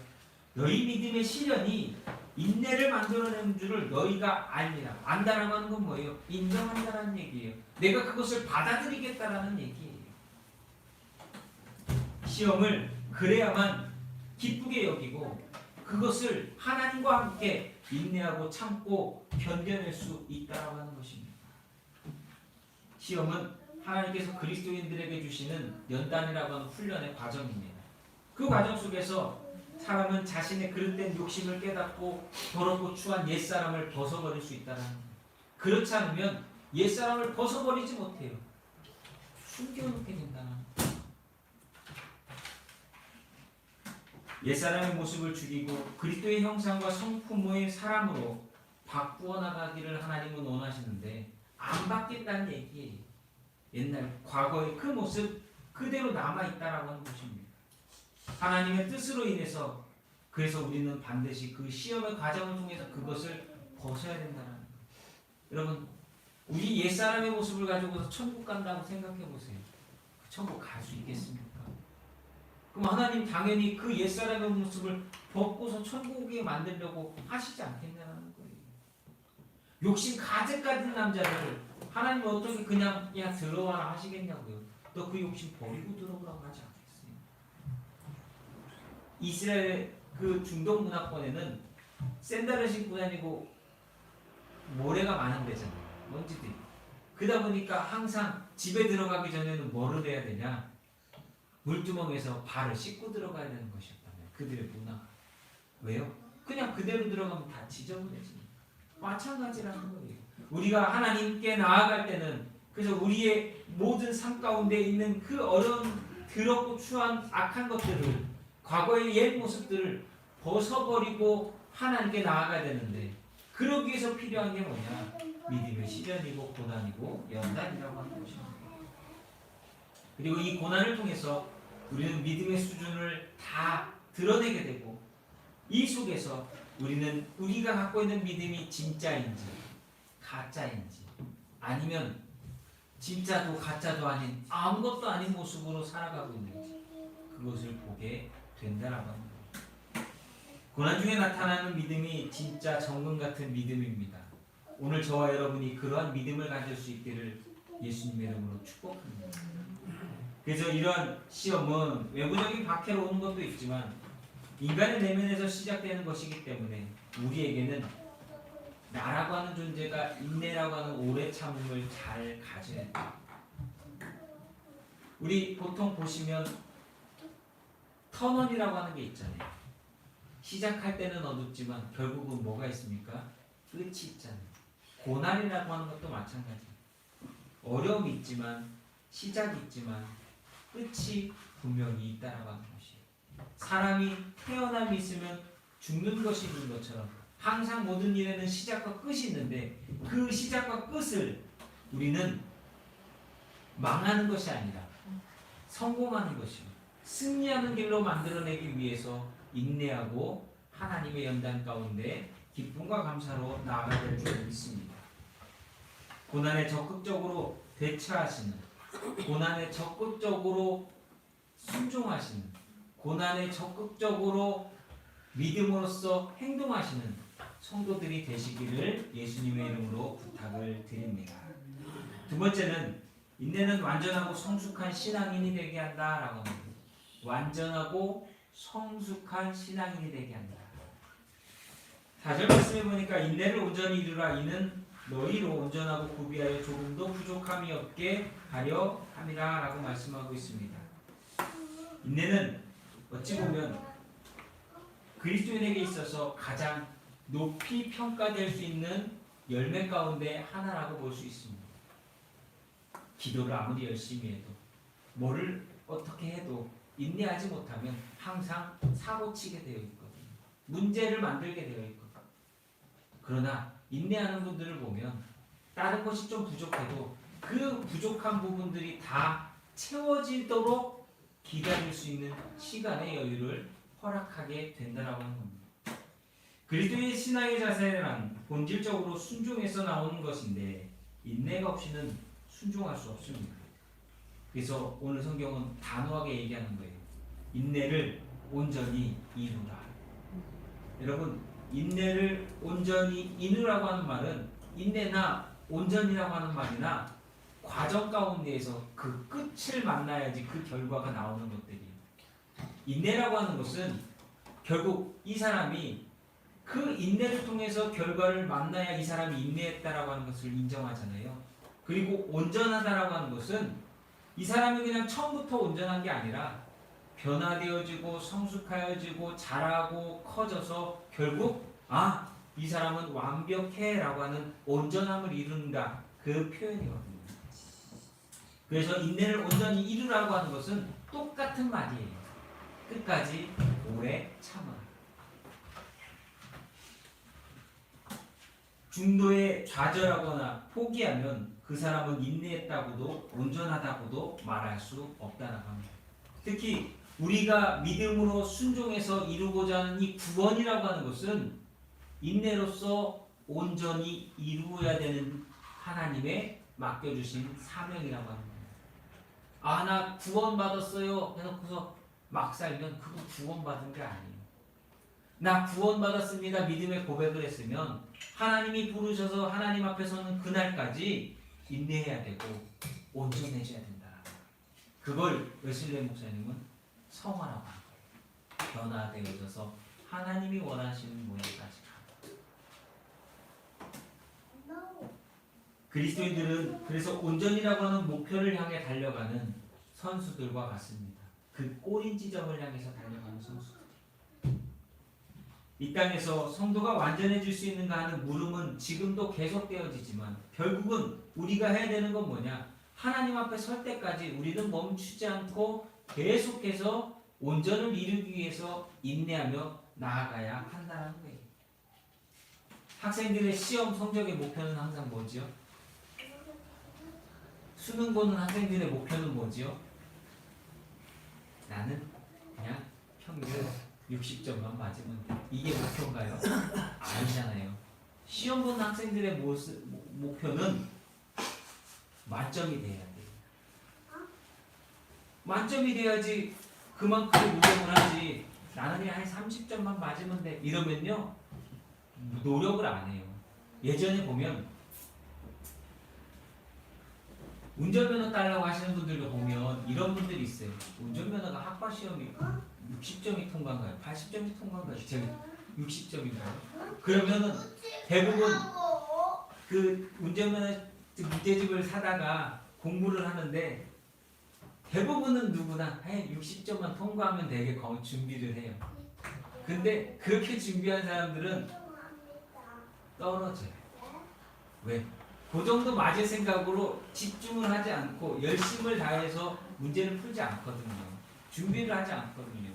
너희 믿음의 시련이 인내를 만들어내는 줄을 너희가 알리라. 안다라고 하는 건 뭐예요? 인정한다라는 얘기예요. 내가 그것을 받아들이겠다라는 얘기예요. 시험을 그래야만 기쁘게 여기고 그것을 하나님과 함께 인내하고 참고 견뎌낼 수 있다라고 하는 것입니다. 시험은 하나님께서 그리스도인들에게 주시는 연단이라고 하는 훈련의 과정입니다. 그 과정 속에서 사람은 자신의 그릇된 욕심을 깨닫고 더럽고 추한 옛사람을 벗어버릴 수 있다는 거예요. 그렇지 않으면 옛사람을 벗어버리지 못해요. 숨겨놓게 된다는 거예요. 옛사람의 모습을 죽이고 그리스도의 형상과 성품의 사람으로 바꾸어 나가기를 하나님은 원하시는데 안 바뀌었다는 얘기예요. 옛날 과거의 그 모습 그대로 남아있다라고 하는 것입니다. 하나님의 뜻으로 인해서 그래서 우리는 반드시 그 시험의 과정을 통해서 그것을 벗어야 된다는 거예요. 여러분 우리 옛사람의 모습을 가지고서 천국 간다고 생각해 보세요. 그 천국 갈 수 있겠습니까? 그럼 하나님 당연히 그 옛사람의 모습을 벗고서 천국에 만들려고 하시지 않겠냐는 거예요. 욕심 가득 가진 남자들을 하나님은 어떻게 그냥 들어와라 하시겠냐고요. 너 그 욕심 버리고 들어오라고 하지 않겠어요. 이스라엘 그 중동 문화권에는 샌들을 신고 다니고 모래가 많은 데잖아요. 먼지들이. 그러다 보니까 항상 집에 들어가기 전에는 뭐를 해야 되냐? 물두멍에서 발을 씻고 들어가야 되는 것이었다면 그들의 문화. 왜요? 그냥 그대로 들어가면 다 지저분해집니다. 마찬가지라는 거예요. 우리가 하나님께 나아갈 때는 그래서 우리의 모든 삶 가운데 있는 그 어려운 더럽고 추한 악한 것들을 과거의 옛 모습들을 벗어버리고 하나님께 나아가야 되는데 그러기 위해서 필요한 게 뭐냐? 믿음의 시련이고 고난이고 연단이라고 하는 것입니다. 그리고 이 고난을 통해서 우리는 믿음의 수준을 다 드러내게 되고 이 속에서 우리는 우리가 갖고 있는 믿음이 진짜인지 가짜인지 아니면 진짜도 가짜도 아닌 아무것도 아닌 모습으로 살아가고 있는지 그것을 보게 된다라고 합니다. 고난 중에 나타나는 믿음이 진짜 정금 같은 믿음입니다. 오늘 저와 여러분이 그러한 믿음을 가질 수 있기를 예수님의 이름으로 축복합니다. 그래서 이러한 시험은 외부적인 박해로 오는 것도 있지만 인간의 내면에서 시작되는 것이기 때문에 우리에게는 나라고 하는 존재가 인내라고 하는 오래 참음을 잘 가져야 돼요. 우리 보통 보시면 터널이라고 하는 게 있잖아요. 시작할 때는 어둡지만 결국은 뭐가 있습니까? 끝이 있잖아요. 고난이라고 하는 것도 마찬가지예요. 어려움이 있지만 시작이 있지만 끝이 분명히 있다라고 하는 것이에요. 사람이 태어남이 있으면 죽는 것이 있는 것처럼 항상 모든 일에는 시작과 끝이 있는데 그 시작과 끝을 우리는 망하는 것이 아니라 성공하는 것이요 승리하는 길로 만들어내기 위해서 인내하고 하나님의 연단 가운데 기쁨과 감사로 나아가야 될 줄 믿습니다. 고난에 적극적으로 대처하시는, 고난에 적극적으로 순종하시는, 고난에 적극적으로 믿음으로써 행동하시는 성도들이 되시기를 예수님의 이름으로 부탁을 드립니다. 두 번째는 인내는 완전하고 성숙한 신앙인이 되게 한다라고 합니다. 완전하고 성숙한 신앙인이 되게 한다. 4절 말씀해 보니까 인내를 온전히 이루라. 이는 너희로 온전하고 구비하여 조금도 부족함이 없게 하려 함이라 라고 말씀하고 있습니다. 인내는 어찌 보면 그리스도인에게 있어서 가장 높이 평가될 수 있는 열매 가운데 하나라고 볼 수 있습니다. 기도를 아무리 열심히 해도 뭐를 어떻게 해도 인내하지 못하면 항상 사고치게 되어 있거든요. 문제를 만들게 되어 있거든요. 그러나 인내하는 분들을 보면 다른 것이 좀 부족해도 그 부족한 부분들이 다 채워지도록 기다릴 수 있는 시간의 여유를 허락하게 된다라고 하는 겁니다. 그리스도의 신앙의 자세란 본질적으로 순종에서 나오는 것인데 인내가 없이는 순종할 수 없습니다. 그래서 오늘 성경은 단호하게 얘기하는 거예요. 인내를 온전히 이루라. 여러분, 인내를 온전히 이루라고 하는 말은 인내나 온전이라고 하는 말이나 과정 가운데에서 그 끝을 만나야지 그 결과가 나오는 것들이에요. 인내라고 하는 것은 결국 이 사람이 그 인내를 통해서 결과를 만나야 이 사람이 인내했다라고 하는 것을 인정하잖아요. 그리고 온전하다라고 하는 것은 이 사람이 그냥 처음부터 온전한 게 아니라 변화되어지고 성숙하여지고 자라고 커져서 결국 이 사람은 완벽해 라고 하는 온전함을 이룬다, 그 표현이거든요. 그래서 인내를 온전히 이루라고 하는 것은 똑같은 말이에요. 끝까지 오래 참아. 중도에 좌절하거나 포기하면 그 사람은 인내했다고도 온전하다고도 말할 수 없다라고 합니다. 특히 우리가 믿음으로 순종해서 이루고자 하는 이 구원이라고 하는 것은 인내로서 온전히 이루어야 되는 하나님의 맡겨주신 사명이라고 하는 겁니다. 나 구원받았어요 해놓고서 막 살면 그거 구원받은 게 아니에요. 나 구원받았습니다 믿음의 고백을 했으면 하나님이 부르셔서 하나님 앞에 서는 그날까지 인내해야 되고 온전해져야 된다. 그걸 웨슬리 목사님은 성화라고 하는 거예요. 변화되어져서 하나님이 원하시는 모양까지 가는. 그리스도인들은 그래서 온전이라고 하는 목표를 향해 달려가는 선수들과 같습니다. 그 꼬린 지점을 향해서 달려가는 선수들. 이 땅에서 성도가 완전해질 수 있는가 하는 물음은 지금도 계속되어지지만 결국은 우리가 해야 되는 건 뭐냐? 하나님 앞에 설 때까지 우리는 멈추지 않고 계속해서 온전을 이루기 위해서 인내하며 나아가야 한다는 거예요. 학생들의 시험 성적의 목표는 항상 뭐지요? 수능 보는 학생들의 목표는 뭐지요? 나는 그냥 평균 60점만 맞으면 돼. 이게 목표인가요? 아니잖아요. 시험 보는 학생들의 목표는 만점이 돼야 돼요. 만점이 돼야지 그만큼 노력을 하지. 나는 그냥 한 30점만 맞으면 돼. 이러면요. 노력을 안 해요. 예전에 보면 운전면허 따려고 하시는 분들도 보면 이런 분들이 있어요. 운전면허가 학과 시험이 60점이 통과인가요? 80점이 통과인가요? 제가 60점인가요? 그러면은 대부분 그 운전면허 문제집을 사다가 공부를 하는데 대부분은 누구나 60점만 통과하면 되게 준비를 해요. 근데 그렇게 준비한 사람들은 떨어져요. 왜? 그 정도 맞을 생각으로 집중을 하지 않고 열심을 다해서 문제를 풀지 않거든요. 준비를 하지 않거든요.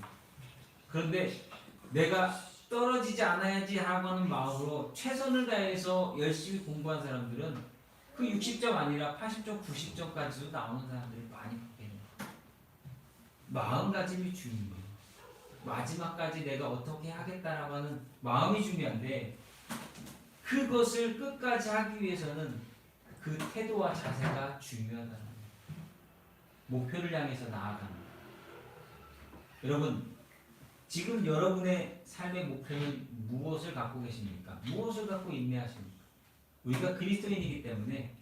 그런데 내가 떨어지지 않아야지 하고 하는 마음으로 최선을 다해서 열심히 공부한 사람들은 그 60점 아니라 80점, 90점까지도 나오는 사람들이 많이 보게요. 마음가짐이 중요해요. 마지막까지 내가 어떻게 하겠다라고 하는 마음이 중요한데 그것을 끝까지 하기 위해서는 그 태도와 자세가 중요하다는 거예요. 목표를 향해서 나아가는 거예요. 여러분, 지금 여러분의 삶의 목표는 무엇을 갖고 계십니까? 무엇을 갖고 인내하십니까? 우리가 그리스도인이기 때문에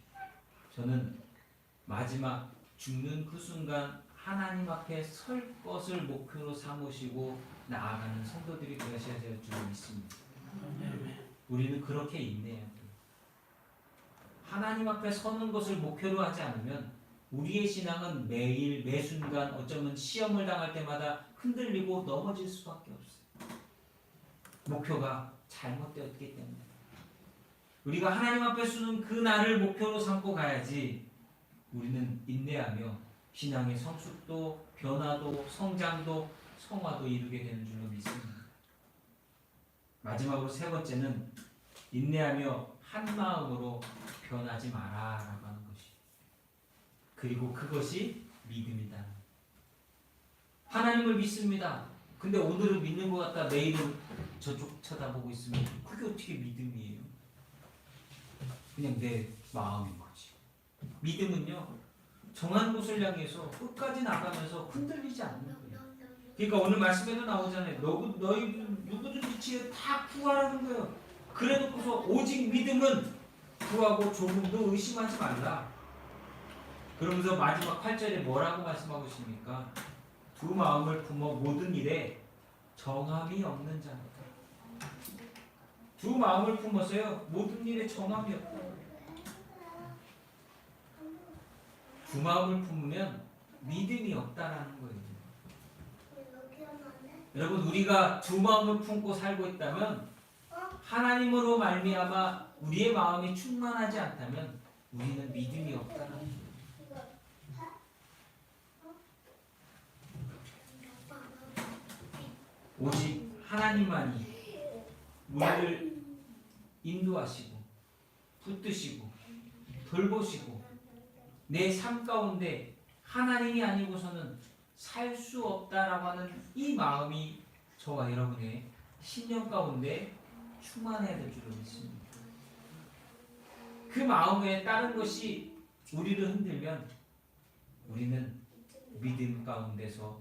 저는 마지막 죽는 그 순간 하나님 앞에 설 것을 목표로 삼으시고 나아가는 성도들이 되셔야 될 줄 믿습니다. 우리는 그렇게 인내해야 돼요. 하나님 앞에 서는 것을 목표로 하지 않으면 우리의 신앙은 매일 매순간 어쩌면 시험을 당할 때마다 흔들리고 넘어질 수밖에 없어요. 목표가 잘못되었기 때문에. 우리가 하나님 앞에 서는 그 날을 목표로 삼고 가야지 우리는 인내하며 신앙의 성숙도, 변화도, 성장도, 성화도 이루게 되는 줄로 믿습니다. 마지막으로 세 번째는 인내하며 한 마음으로 변하지 마라라고 하는 것이. 그리고 그것이 믿음이다. 하나님을 믿습니다. 근데 오늘은 믿는 것 같다. 내일은 저쪽 쳐다보고 있으면 그게 어떻게 믿음이에요? 그냥 내 마음인 거지. 믿음은요. 정한 곳을 향해서 끝까지 나가면서 흔들리지 않는 거예요. 그러니까 오늘 말씀에도 나오잖아요. 너희 누구든지 지혜 다 구하라는 거예요. 그래놓고서 오직 믿음은 구하고 조금도 의심하지 말라. 그러면서 마지막 8절에 뭐라고 말씀하고 있습니까? 두 마음을 품어 모든 일에 정함이 없는 자다. 두 마음을 품어서요. 모든 일에 정함이 없다. 두 마음을 품으면 믿음이 없다라는 거예요. 여러분 우리가 두 마음을 품고 살고 있다면 하나님으로 말미암아 우리의 마음이 충만하지 않다면 우리는 믿음이 없다라는 거예요. 오직 하나님만이 우리를 인도하시고 붙드시고 돌보시고 내 삶 가운데 하나님이 아니고서는 살 수 없다라고 하는 이 마음이 저와 여러분의 신령 가운데 충만해야 될 줄로 믿습니다. 그 마음에 따른 것이 우리를 흔들면 우리는 믿음 가운데서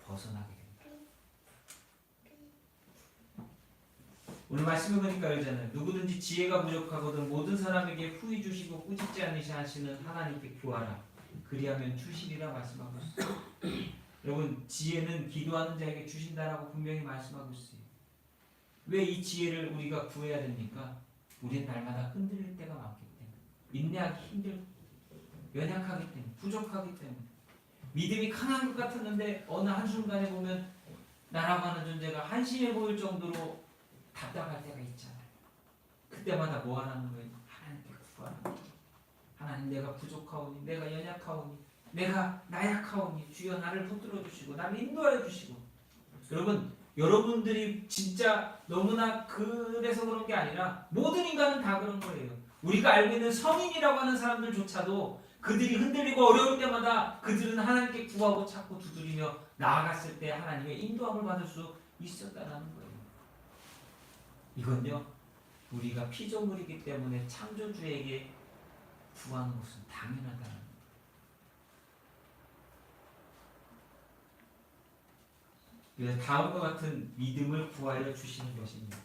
벗어나게 됩니다. 오늘 말씀을 보니까 그러잖아요. 누구든지 지혜가 부족하거든 모든 사람에게 후히 주시고 꾸짖지 않으시는 하나님께 구하라. 그리하면 주시리라 말씀하고 있어요. 여러분 지혜는 기도하는 자에게 주신다라고 분명히 말씀하고 있어요. 왜 이 지혜를 우리가 구해야 됩니까? 우리는 날마다 흔들릴 때가 많기 때문에 인내하기 힘들고 연약하기 때문에 부족하기 때문에 믿음이 강한 것 같았는데 어느 한순간에 보면 나라고 하는 존재가 한심해 보일 정도로 답답할 때가 있잖아요. 그때마다 뭐 하라는 거예요? 하나님께 구하라는 거예요. 하나님 내가 부족하오니 내가 연약하오니 내가 나약하오니 주여 나를 붙들어 주시고 나를 인도하여 주시고. 여러분 여러분들이 진짜 너무나 그래서 그런 게 아니라 모든 인간은 다 그런 거예요. 우리가 알고 있는 성인이라고 하는 사람들조차도 그들이 흔들리고 어려울 때마다 그들은 하나님께 구하고 찾고 두드리며 나아갔을 때 하나님의 인도함을 받을 수 있었다는 거예요. 이건요 우리가 피조물이기 때문에 창조주에게 구하는 것은 당연하다는 거예요. 그래서 다음과 같은 믿음을 구하여 주시는 것입니다.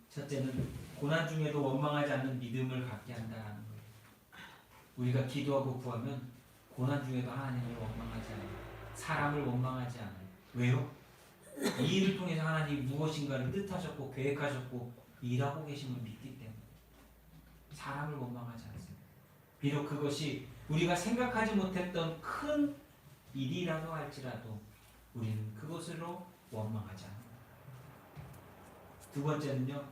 첫째는 고난 중에도 원망하지 않는 믿음을 갖게 한다는 거예요. 우리가 기도하고 구하면 고난 중에도 하나님을 원망하지 않아요. 사람을 원망하지 않아요. 왜요? 이 일을 통해서 하나님이 무엇인가를 뜻하셨고 계획하셨고 일하고 계심을 믿기 때문에 사람을 원망하지 않습니다. 비록 그것이 우리가 생각하지 못했던 큰 일이라도 할지라도 우리는 그것으로 원망하지 않아요. 두 번째는요,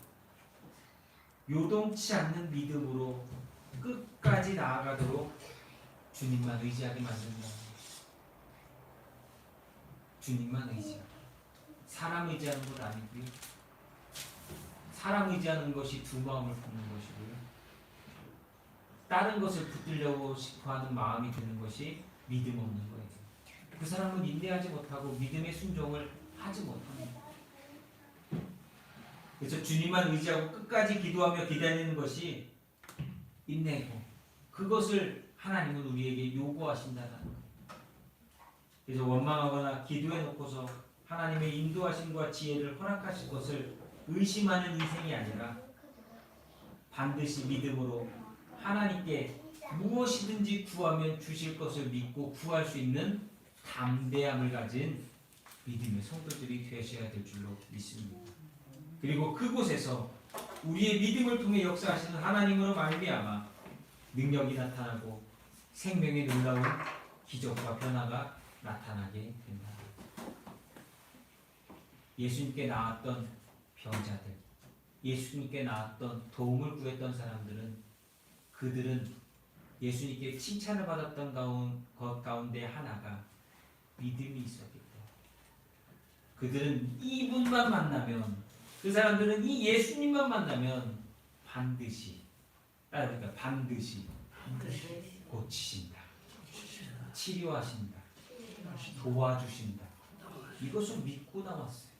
요동치 않는 믿음으로 끝까지 나아가도록 주님만 의지하게 만든다. 주님만 의지하게. 사람 의지하는 것 아니고요. 사람 의지하는 것이 두 마음을 품는 것이고요. 다른 것을 붙들려고 싶어하는 마음이 드는 것이 믿음 없는 거예요. 그 사람은 인내하지 못하고 믿음의 순종을 하지 못합니다. 그래서 주님만 의지하고 끝까지 기도하며 기다리는 것이 인내고 그것을 하나님은 우리에게 요구하신다는 거예요. 그래서 원망하거나 기도해 놓고서 하나님의 인도하심과 지혜를 허락하실 것을 의심하는 인생이 아니라 반드시 믿음으로 하나님께 무엇이든지 구하면 주실 것을 믿고 구할 수 있는 담대함을 가진 믿음의 성도들이 되셔야 될 줄로 믿습니다. 그리고 그곳에서 우리의 믿음을 통해 역사하시는 하나님으로 말미암아 능력이 나타나고 생명의 놀라운 기적과 변화가 나타나게 된다. 예수님께 나왔던 병자들, 예수님께 나왔던 도움을 구했던 사람들은 그들은 예수님께 칭찬을 받았던 것 가운데 하나가 믿음이 있었기 때문에 그들은 이분만 만나면, 그 사람들은 이 예수님만 만나면 반드시 따라합니까? 반드시 고치신다, 치료하신다, 도와주신다. 이것을 믿고 나왔어요.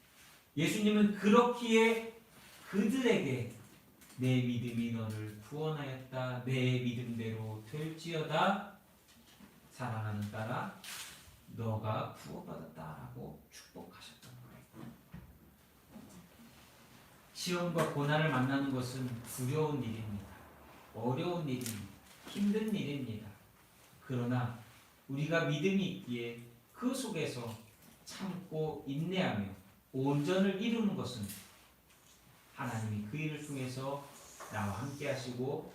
예수님은 그렇기에 그들에게 내 믿음이 너를 구원하였다, 내 믿음대로 될지어다, 사랑하는 딸아 너가 구원받았다라고 축복하셨던 거예요. 시험과 고난을 만나는 것은 두려운 일입니다. 어려운 일입니다. 힘든 일입니다. 그러나 우리가 믿음이 있기에 그 속에서 참고 인내하며 온전을 이루는 것은 하나님이 그 일을 통해서 나와 함께 하시고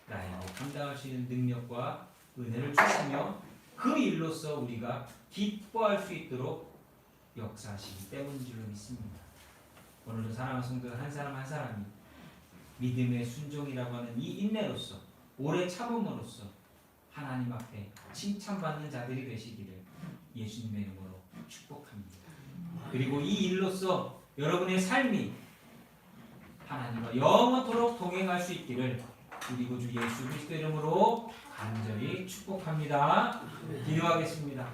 나에게 감당할 수 있는 능력과 은혜를 주시며 그 일로서 우리가 기뻐할 수 있도록 역사하시기 때문인 줄로 믿습니다. 오늘도 사랑하는 성도들 한 사람 한 사람이 믿음의 순종이라고 하는 이 인내로서, 오래 참음으로써 하나님 앞에 칭찬받는 자들이 되시기를 예수님의 이름으로 축복합니다. 그리고 이 일로서 여러분의 삶이 하나님과 영원토록 동행할 수 있기를 우리 구주 예수 그리스도 이름으로 간절히 축복합니다. 기도하겠습니다.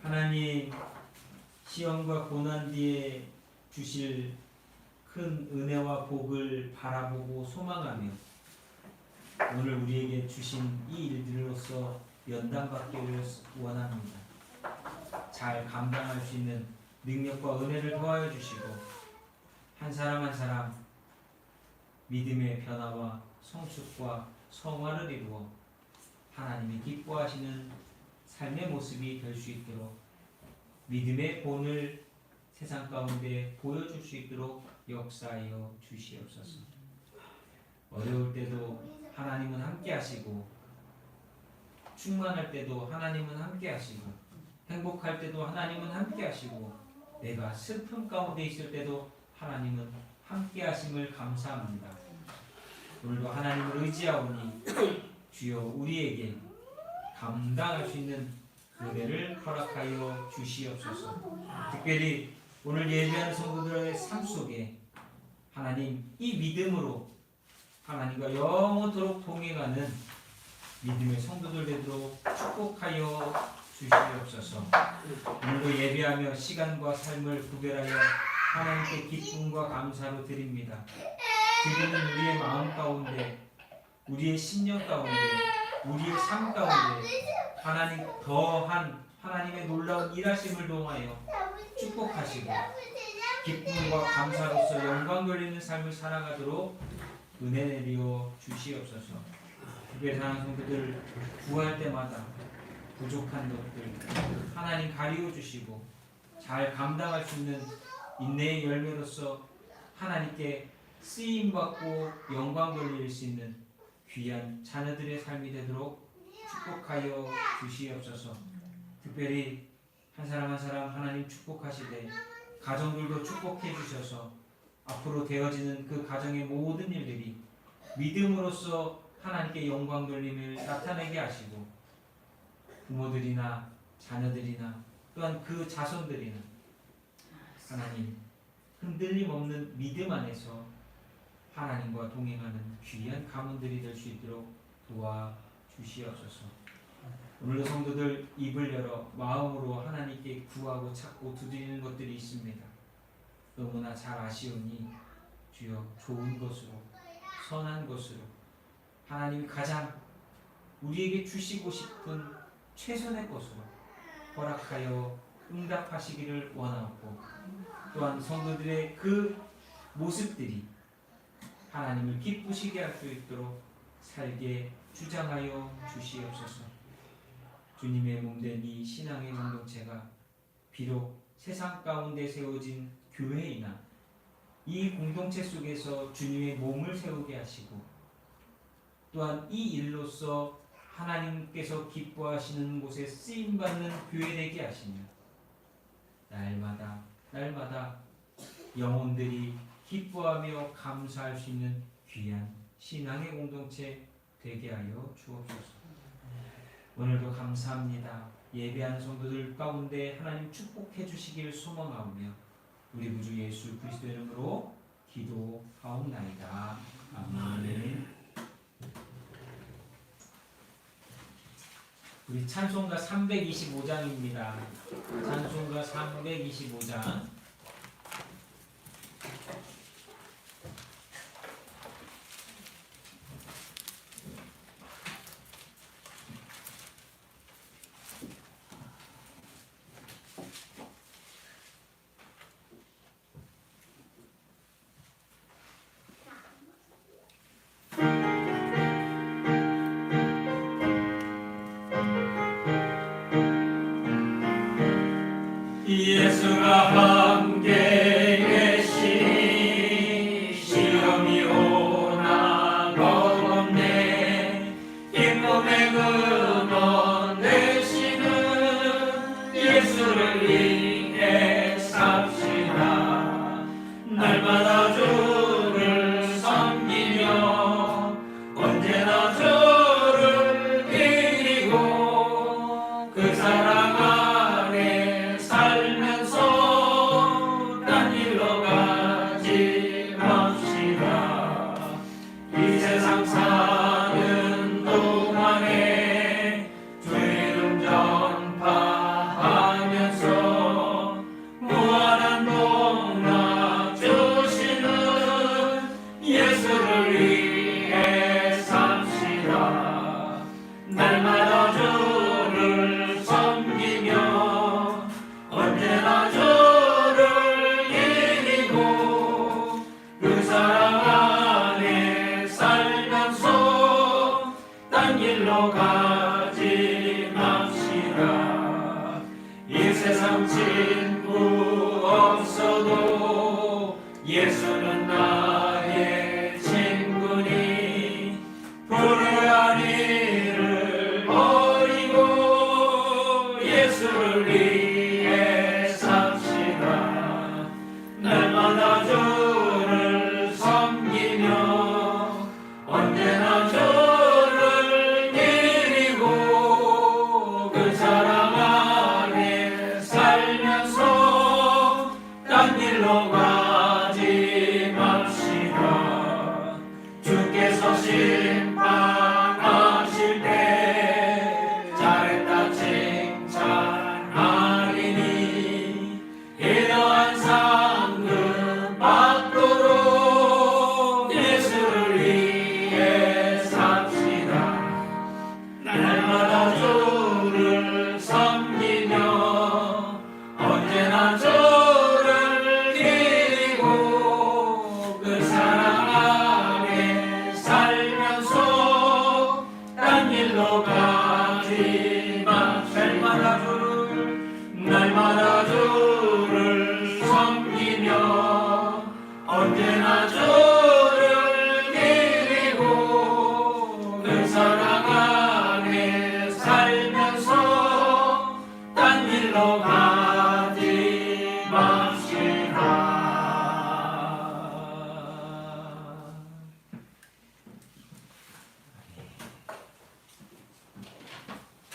하나님, 시험과 고난 뒤에 주실 큰 은혜와 복을 바라보고 소망하며 오늘 우리에게 주신 이 일들로서 연단받기를 원합니다. 잘 감당할 수 있는 능력과 은혜를 더하여 주시고 한 사람 한 사람 믿음의 변화와 성숙과 성화를 이루어 하나님이 기뻐하시는 삶의 모습이 될 수 있도록 믿음의 본을 세상 가운데 보여줄 수 있도록 역사하여 주시옵소서. 어려울 때도 하나님은 함께 하시고 충만할 때도 하나님은 함께 하시고 행복할 때도 하나님은 함께 하시고 내가 슬픔 가운데 있을 때도 하나님은 함께 하심을 감사합니다. 오늘도 하나님을 의지하오니 주여 우리에게 감당할 수 있는 은혜를 허락하여 주시옵소서. 특별히 오늘 예배하는 성도들의 삶 속에 하나님 이 믿음으로 하나님과 영원토록 동행하는 믿음의 성도들 되도록 축복하여 주시옵소서. 오늘도 예배하며 시간과 삶을 구별하여 하나님께 기쁨과 감사로 드립니다. 드리는 우리의 마음 가운데, 우리의 심령 가운데, 우리의 삶 가운데 하나님 더한 하나님의 놀라운 일하심을 통하여 축복하시고 기쁨과 감사로서 영광 돌리는 삶을 살아가도록 은혜 내려 주시옵소서. 특별히 사랑하는 성도들, 구할 때마다 부족한 것들 하나님 가리워 주시고 잘 감당할 수 있는 인내의 열매로서 하나님께 쓰임받고 영광 돌릴 수 있는 귀한 자녀들의 삶이 되도록 축복하여 주시옵소서. 특별히 한 사람 한 사람 하나님 축복하시되 가정들도 축복해 주셔서 앞으로 되어지는 그 가정의 모든 일들이 믿음으로써 하나님께 영광 돌림을 나타내게 하시고 부모들이나 자녀들이나 또한 그 자손들이나 하나님 흔들림 없는 믿음 안에서 하나님과 동행하는 귀한 가문들이 될 수 있도록 도와주시옵소서. 오늘도 성도들 입을 열어 마음으로 하나님께 구하고 찾고 두드리는 것들이 있습니다. 너무나 잘 아시오니 주여 좋은 것으로 선한 것으로 하나님이 가장 우리에게 주시고 싶은 최선의 것으로 허락하여 응답하시기를 원하고 또한 성도들의 그 모습들이 하나님을 기쁘시게 할 수 있도록 살게 주장하여 주시옵소서. 주님의 몸된 이 신앙의 공동체가 비록 세상 가운데 세워진 교회이나 이 공동체 속에서 주님의 몸을 세우게 하시고 또한 이 일로서 하나님께서 기뻐하시는 곳에 쓰임받는 교회 되게 하시며 날마다 영혼들이 기뻐하며 감사할 수 있는 귀한 신앙의 공동체 되게 하여 주옵소서. 오늘도 감사합니다. 예배하는 성도들 가운데 하나님 축복해 주시길 소망하오며 우리 구주 예수 그리스도의 이름으로 기도하옵나이다. 아멘. 우리 찬송가 325장입니다. 찬송가 325장. 예수가 함께 계시 시험이 오나 겁없네 기쁨의 근원 되시는 예수를 위해 삽시다. 날마다 주를 섬기며 언제나 주를 이기고 그 사랑 가지 맙시다. 이 세상 친구 없어도 예수는 나의 친구니 불의한 일을 버리고 예수를 위해 삽시다. 날마다 주를 섬기며 언제나 딴 길로 가지 맙시다.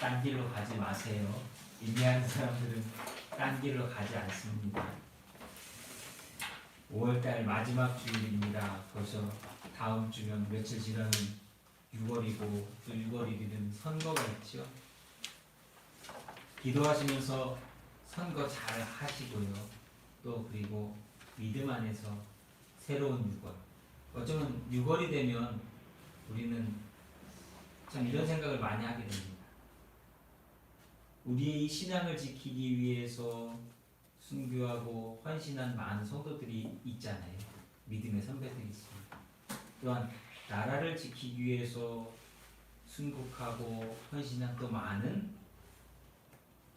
딴 길로 가지 마세요. 인내하는 사람들은 딴 길로 가지 않습니다. 5월달 마지막 주일입니다. 벌써 다음 주면 며칠 지나면 6월이고 또 6월 1일은 선거가 있죠. 기도하시면서 선거 잘 하시고요. 또 그리고 믿음 안에서 새로운 6월. 어쩌면 6월이 되면 우리는 참 이런 생각을 많이 하게 됩니다. 우리의 이 신앙을 지키기 위해서 순교하고 헌신한 많은 성도들이 있잖아요. 믿음의 선배들이 있습니다. 또한 나라를 지키기 위해서 순국하고 헌신한 또 많은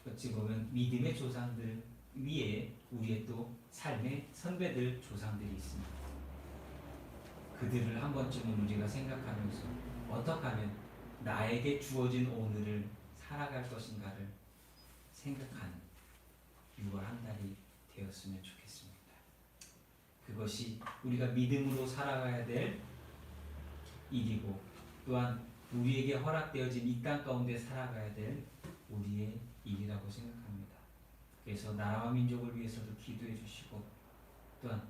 어찌 보면 믿음의 조상들 위에 우리의 또 삶의 선배들 조상들이 있습니다. 그들을 한 번쯤은 우리가 생각하면서 어떻게 하면 나에게 주어진 오늘을 살아갈 것인가를 생각하는 6월 한 달이 되었으면 좋겠습니다. 그것이 우리가 믿음으로 살아가야 될 일이고 또한 우리에게 허락되어진 이 땅 가운데 살아가야 될 우리의 일이라고 생각합니다. 그래서 나라와 민족을 위해서도 기도해 주시고 또한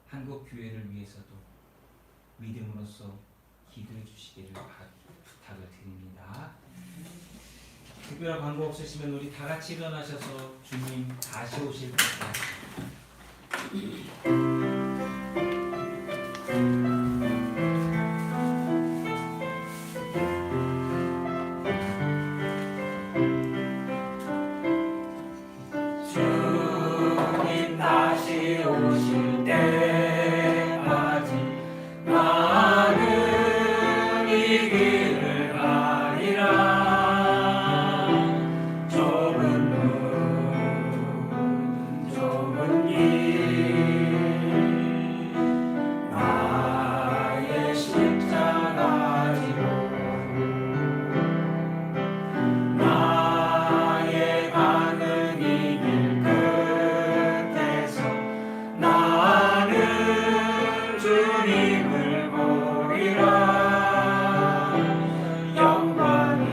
한국 교회를 위해서도 믿음으로써 기도해 주시기를 부탁을 드립니다. 특별한 광고 없으시면 우리 다 같이 일어나셔서 주님 다시 오실 때까지 주님 다시 오실 때까지 나는 이 길을 가리라. 좁은 길 나의 십자가 지고 나의 가는 이 길 끝에서 나는 주님을 보리라. 영광의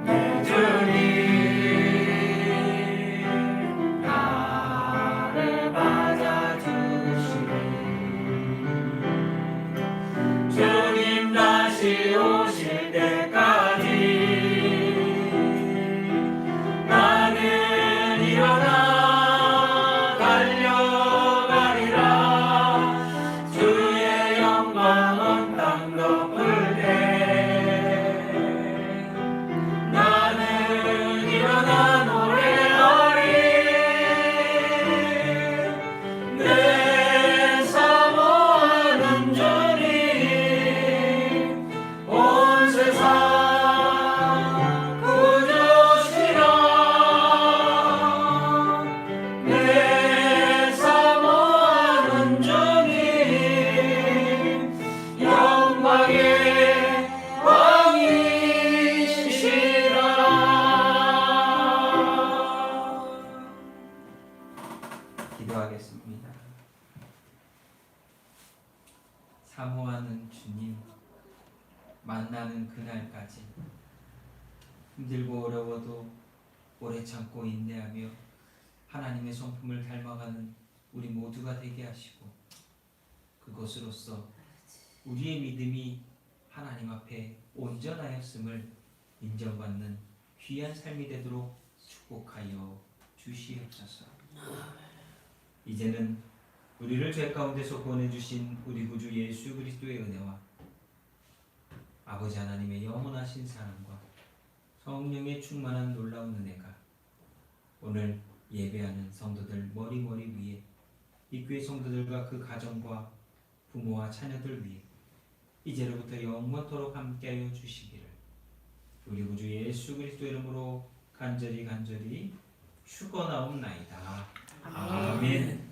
내 주님 나를 맞아주시리. 주님 다시 오실 때까지 나는 일어나 달려가리라. 주의 영광 온 땅 덮을 때 나는 일어나 노래하리. 내 사모하는 주님 온 세상 구주시라. 내 사모하는 주님 영광의 왕이시라. 기도하겠습니다. 사모하는 주님 만나는 그날까지 힘들고 어려워도 오래 참고 인내하며 하나님의 성품을 닮아가는 우리 모두가 되게 하시고 그것으로써 우리의 믿음이 하나님 앞에 온전하였음을 인정받는 귀한 삶이 되도록 축복하여 주시옵소서. 이제는 우리를 죄 가운데서 구원해주신 우리 구주 예수 그리스도의 은혜와 아버지 하나님의 영원하신 사랑과 성령의 충만한 놀라운 은혜가 오늘 예배하는 성도들 머리머리 위에 이 교회 성도들과 그 가정과 부모와 자녀들 위에 이제로부터 영원토록 함께하여 주시기를 우리 구주 예수 그리스도 이름으로 간절히 축원하옵나이다. 아멘.